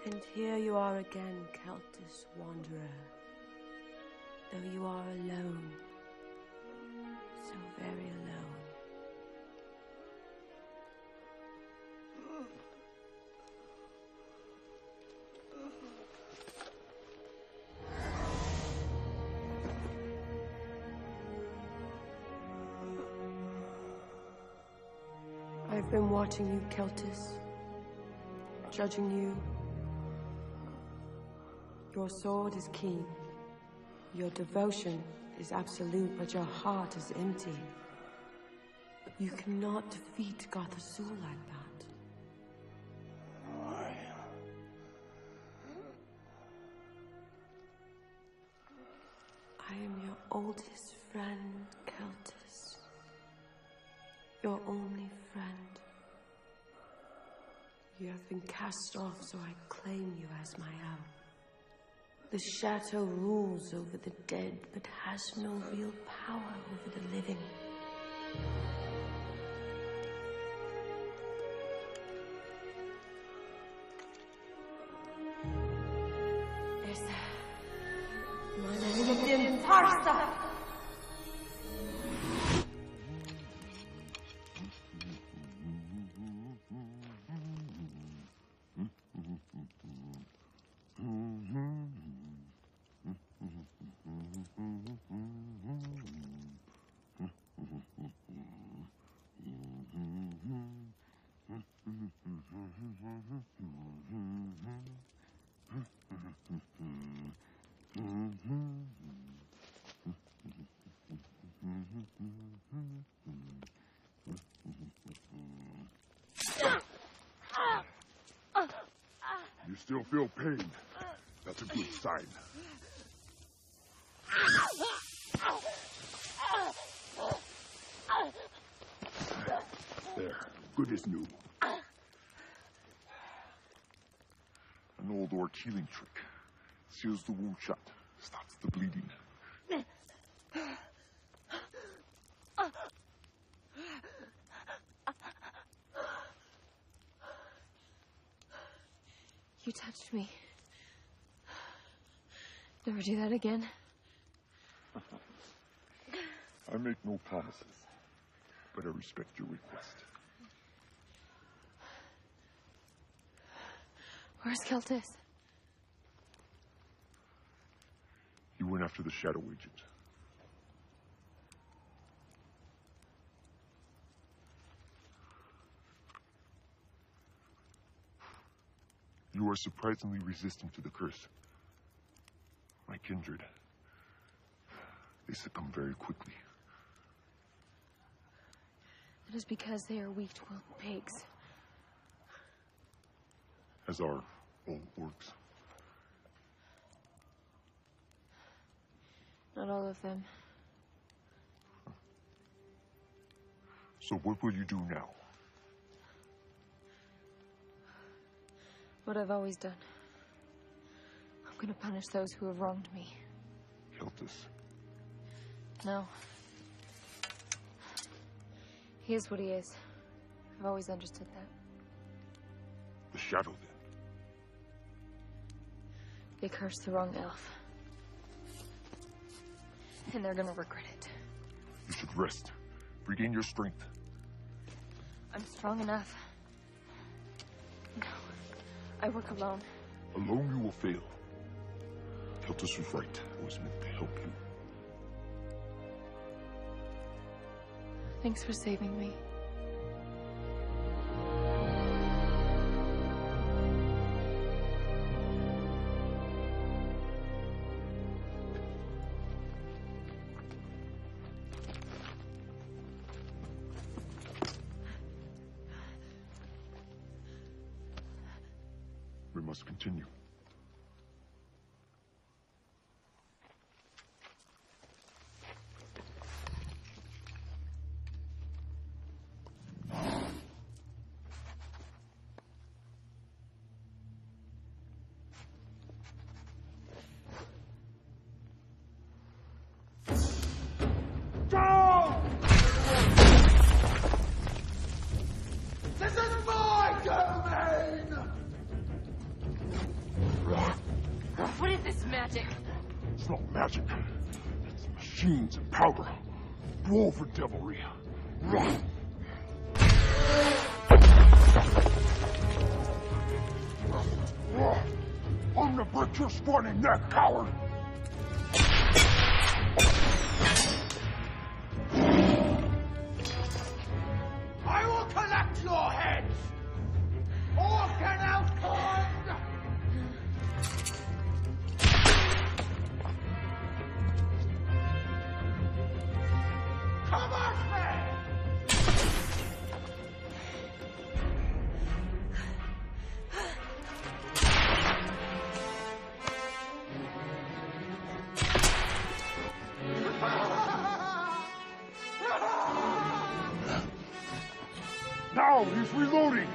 And here you are again, Celtus Wanderer. Though you are alone. So very alone. I've been watching you, Celtus. Judging you. Your sword is keen. Your devotion is absolute, but your heart is empty. You cannot defeat Gothasul like that. I am your oldest friend, Celtus. Your only friend. You have been cast off, so I claim you as my own. The Chateau rules over the dead, but has no real power over the living. You still feel pain. That's a good sign. There, good as new. An old orc healing trick. Seals the wound shut, stops the bleeding. You touched me. Never do that again. I make no promises, but I respect your request. Where's Celtus? He went after the Shadow Agent. You are surprisingly resistant to the curse. My kindred. They succumb very quickly. That is because they are weak to wild pigs. As are all orcs. Not all of them. So what will you do now? What I've always done. I'm gonna punish those who have wronged me. Celtus. No. He is what he is. I've always understood that. The Shadow, then? They cursed the wrong elf. And they're gonna regret it. You should rest. Regain your strength. I'm strong enough. No. I work alone. Alone you will fail. Celtus was right. I was meant to help you. Thanks for saving me. We must continue. This is my domain! magic. It's not magic. It's machines and powder. Roll for devilry. Run! I'm gonna break your scrawny neck, coward! I will collect your heads! Orphan Elkhorn! Come on, man! Now he's reloading!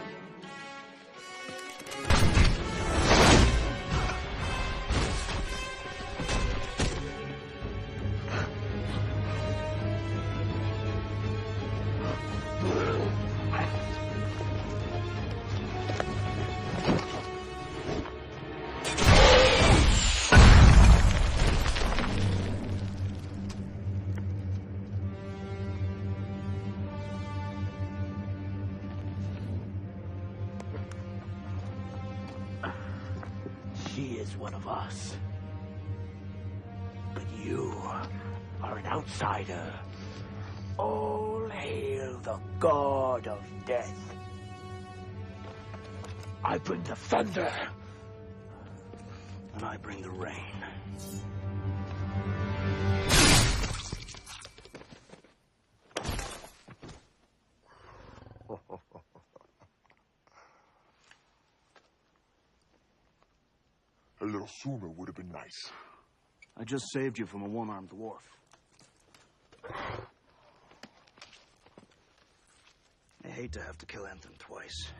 She is one of us. But you are an outsider. All hail the god of death. I bring the thunder. And I bring the rain. A little sooner would have been nice. I just saved you from a one-armed dwarf. I hate to have to kill Anthony twice.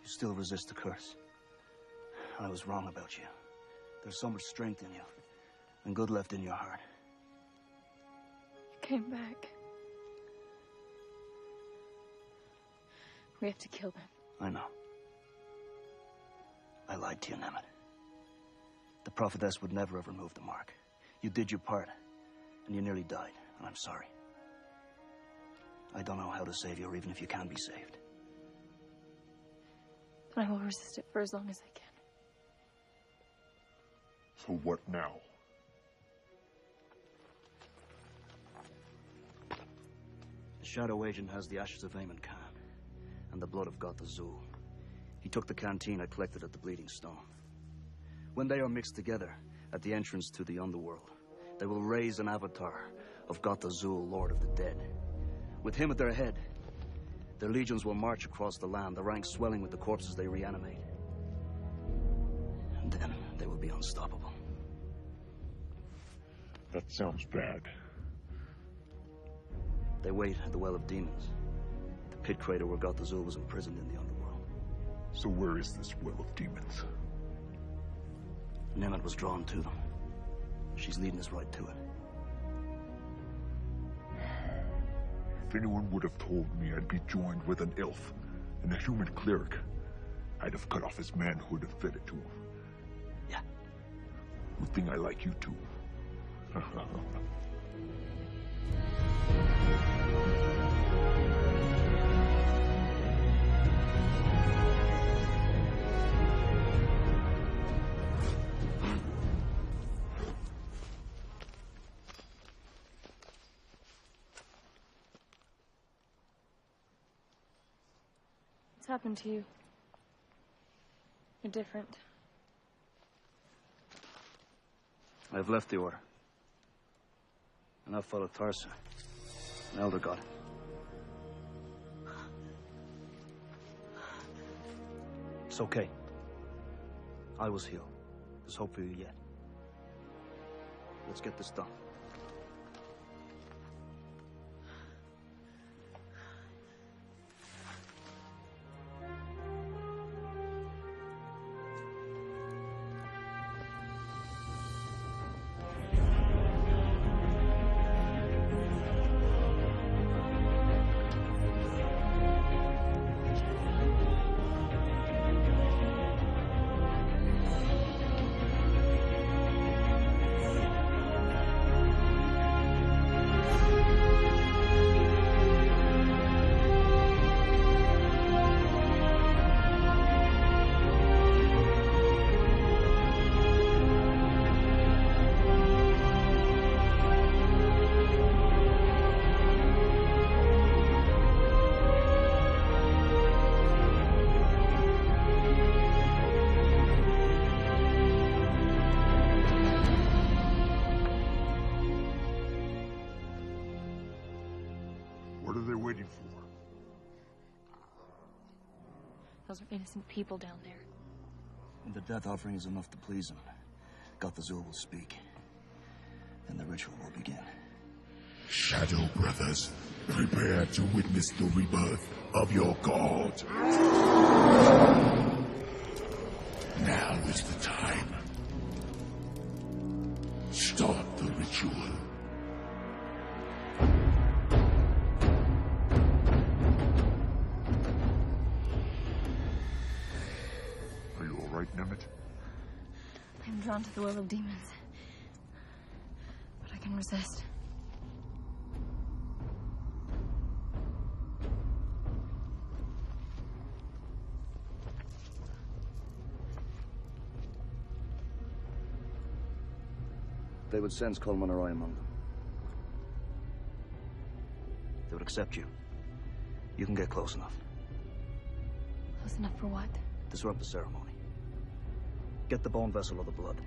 You still resist the curse. I was wrong about you. There's so much strength in you, and good left in your heart. You came back. We have to kill them. I know. I lied to you, Nemet. The prophetess would never have removed the mark. You did your part, and you nearly died, and I'm sorry. I don't know how to save you, or even if you can be saved. But I will resist it for as long as I can. So what now? The Shadow Agent has the ashes of Aemon Khan and the blood of Gotha Zul. He took the canteen I collected at the Bleeding Stone. When they are mixed together at the entrance to the underworld, they will raise an avatar of Gotha Zul, Lord of the Dead. With him at their head, their legions will march across the land, the ranks swelling with the corpses they reanimate. And then they will be unstoppable. That sounds bad. They wait at the Well of Demons, the pit crater where Gotha Zul was imprisoned in the underworld. So where is this Well of Demons? Nemet was drawn to them. She's leading us right to it. If anyone would have told me I'd be joined with an elf and a human cleric, I'd have cut off his manhood and fed it to him. Yeah. Good thing I like you too. What's happened to you? You're different. I've left the Order. And I've followed Tarsa, an elder god. It's okay. I was healed. There's hope for you yet. Let's get this done. What are they waiting for? Those are innocent people down there. When the death offering is enough to please him, God the Azul will speak. Then the ritual will begin. Shadow brothers, prepare to witness the rebirth of your god. Now is the time. Start the ritual. Are you all right, Nemeth? I'm drawn to the will of demons. But I can resist. They would sense Coleman or I among them. They would accept you. You can get close enough. Close enough for what? Disrupt the ceremony. Get the bone vessel or the blood.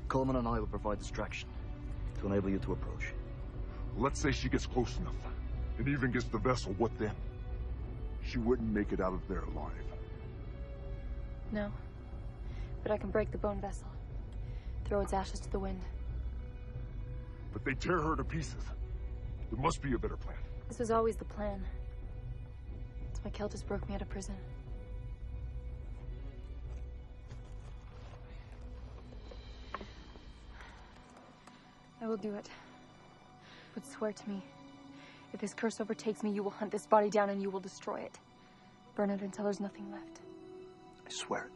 Coleman and I will provide distraction to enable you to approach. Let's say she gets close enough, and even gets the vessel, what then? She wouldn't make it out of there alive. No. But I can break the bone vessel. Throw its ashes to the wind. But they tear her to pieces. There must be a better plan. This was always the plan. That's why Keltis broke me out of prison. I will do it. But swear to me, if this curse overtakes me, you will hunt this body down and you will destroy it. Burn it until there's nothing left. I swear it.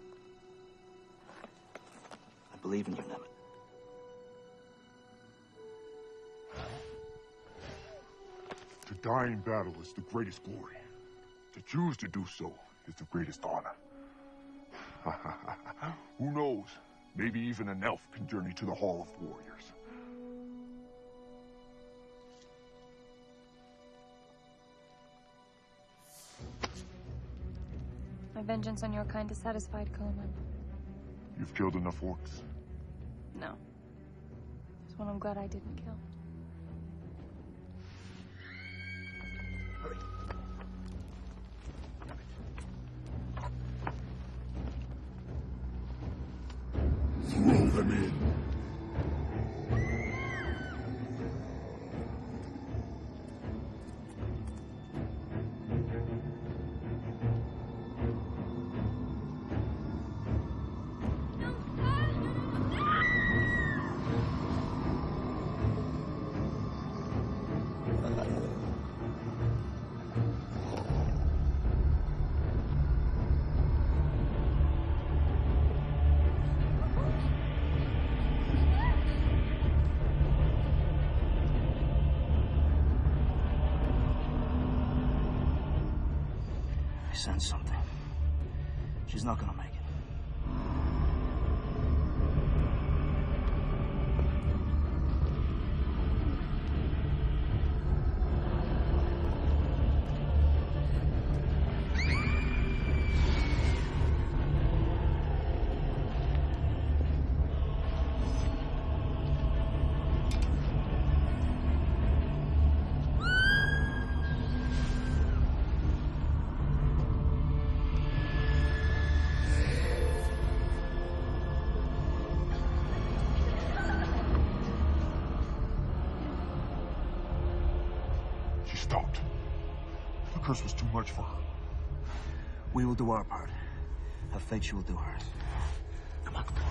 I believe in you, Nemeth. To die in battle is the greatest glory. To choose to do so is the greatest honor. Who knows? Maybe even an elf can journey to the Hall of Warriors. My vengeance on your kind is satisfied, Coleman. You've killed enough orcs. No. There's one I'm glad I didn't kill. Hurry. Throw them in. I sense something. She's not gonna make it. thought. The curse was too much for her. We will do our part. Have faith she will do hers. Come on, come on.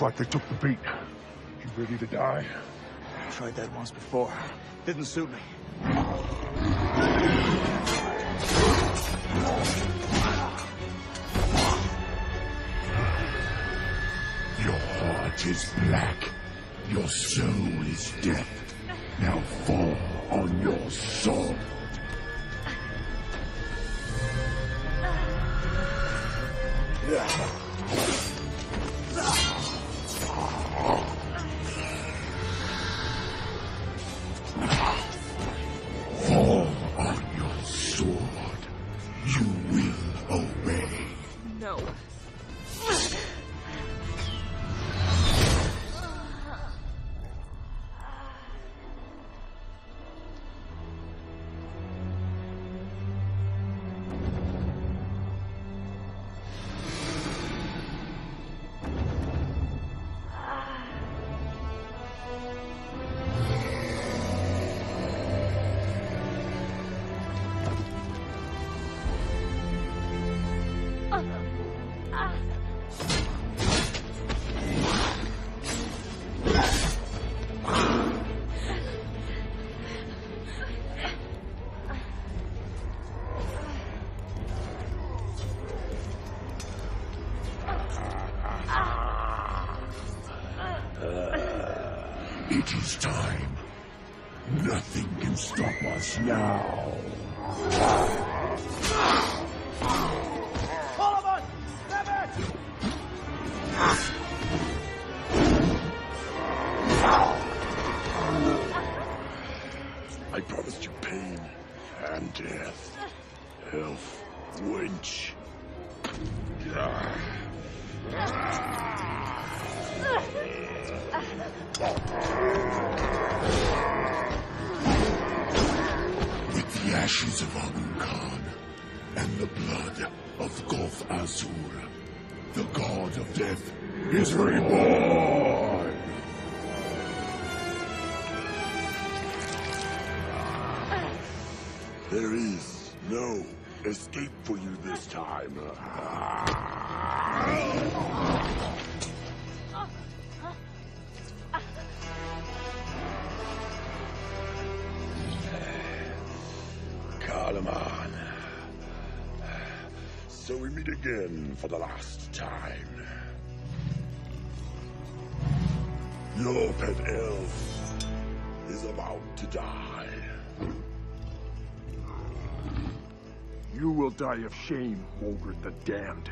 Like they took the bait. You ready to die? I tried that once before. Didn't suit me. Your heart is black. Your soul is death. Now fall on your sword. Fall on your sword. You will obey. No. It is time. Nothing can stop us now. All of us! Grab it! I promised you pain and death. Elf wench. With the ashes of Amun Khan and the blood of Gulf Azur, the god of death is reborn! There is no escape for you this time. Kalaman. So we meet again for the last time. Your pet elf is about to die. You will die of shame, Ogre the Damned.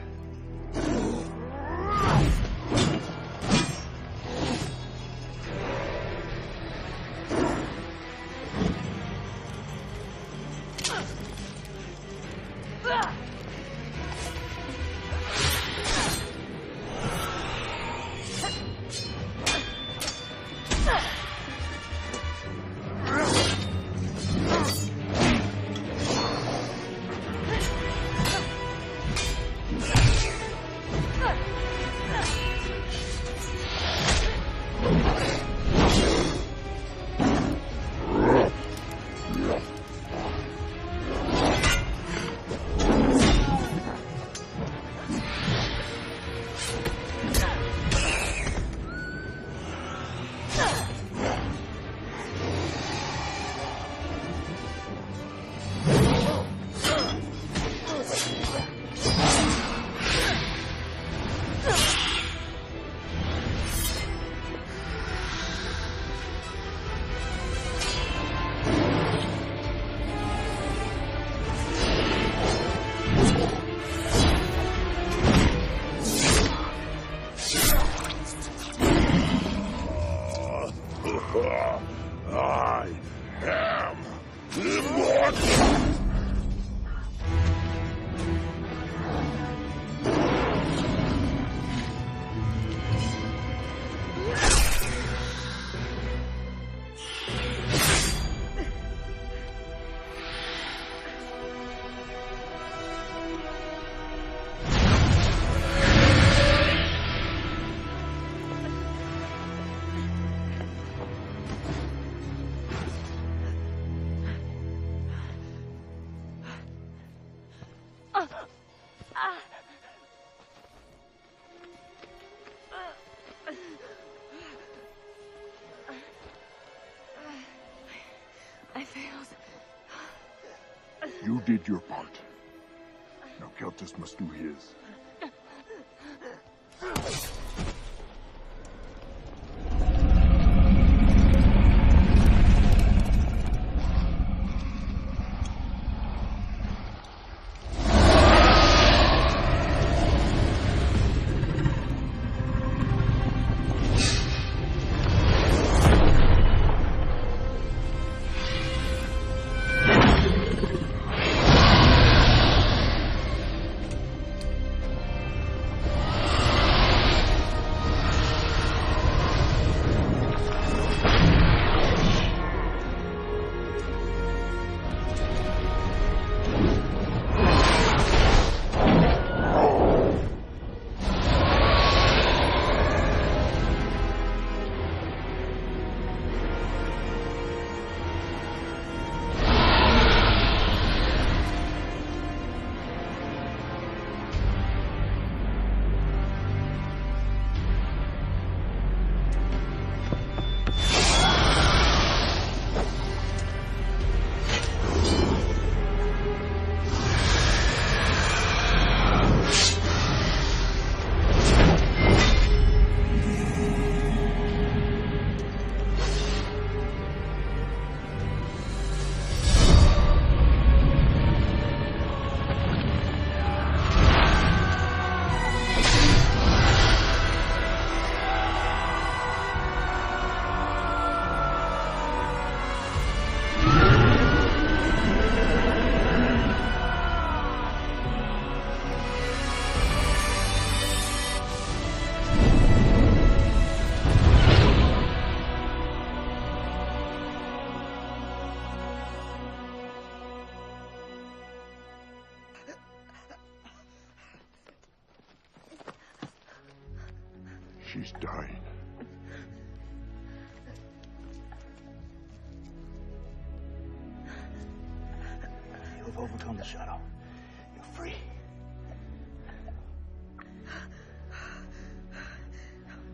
I failed. You did your part. Now Keltis must do his. She's dying. You have overcome the shadow. You're free.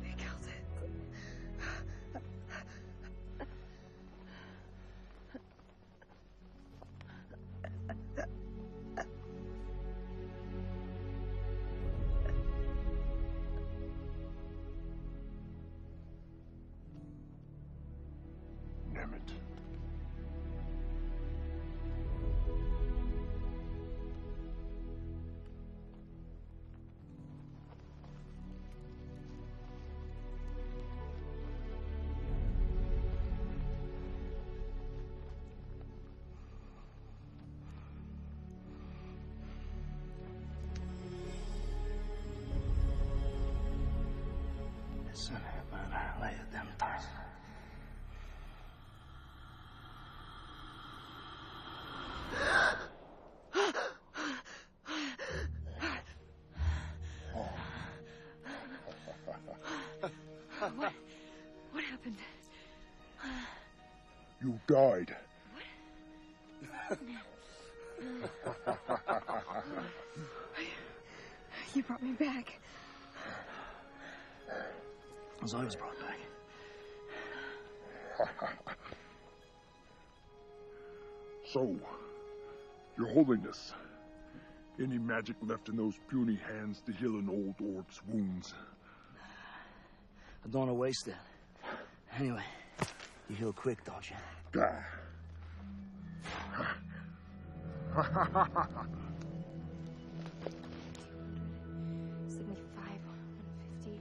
They killed it. Nemeth. Listen, man, lay it them tight. What happened? You died. You brought me back. As I was brought back. So, Your Holiness, any magic left in those puny hands to heal an old orb's wounds? I don't want to waste it. Anyway, you heal quick, don't you? Gah. 75, 150,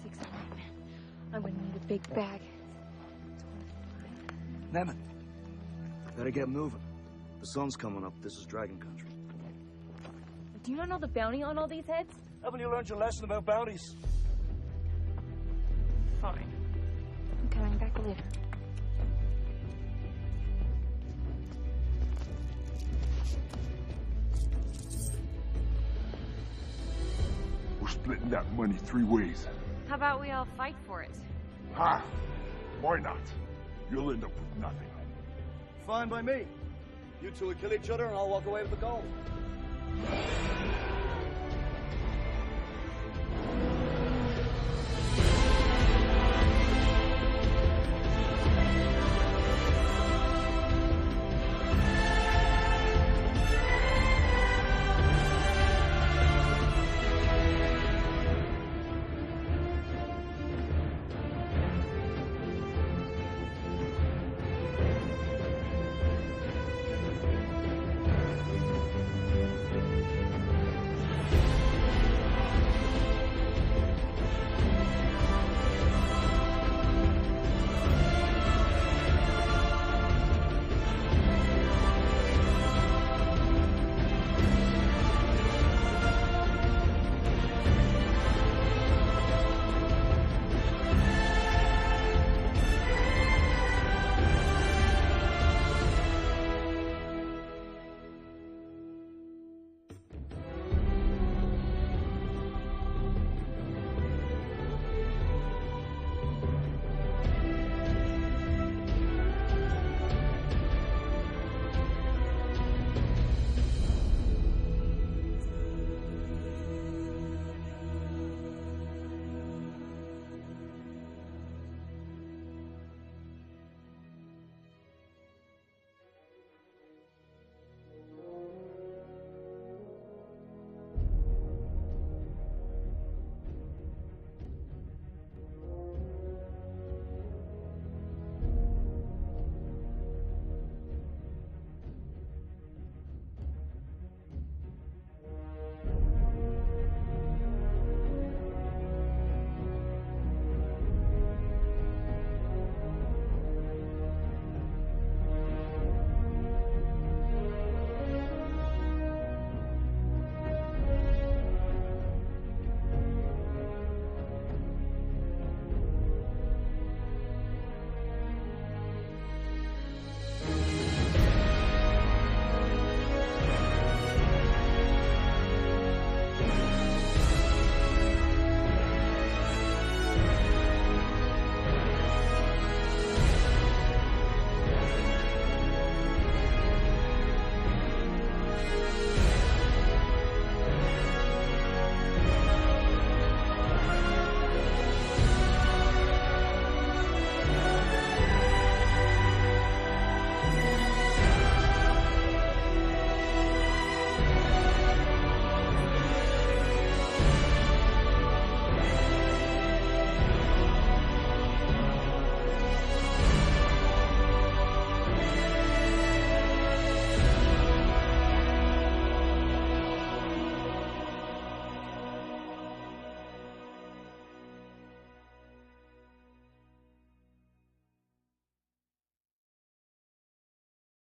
600. I'm gonna need a big bag. Nemeth, better get moving. The sun's coming up. This is Dragon Country. Do you not know the bounty on all these heads? Haven't you learned your lesson about bounties? Fine. I'm coming back later. We're splitting that money 3 ways. How about we all fight for it? Ha! Why not? You'll end up with nothing. Fine by me. You two will kill each other and I'll walk away with the gold.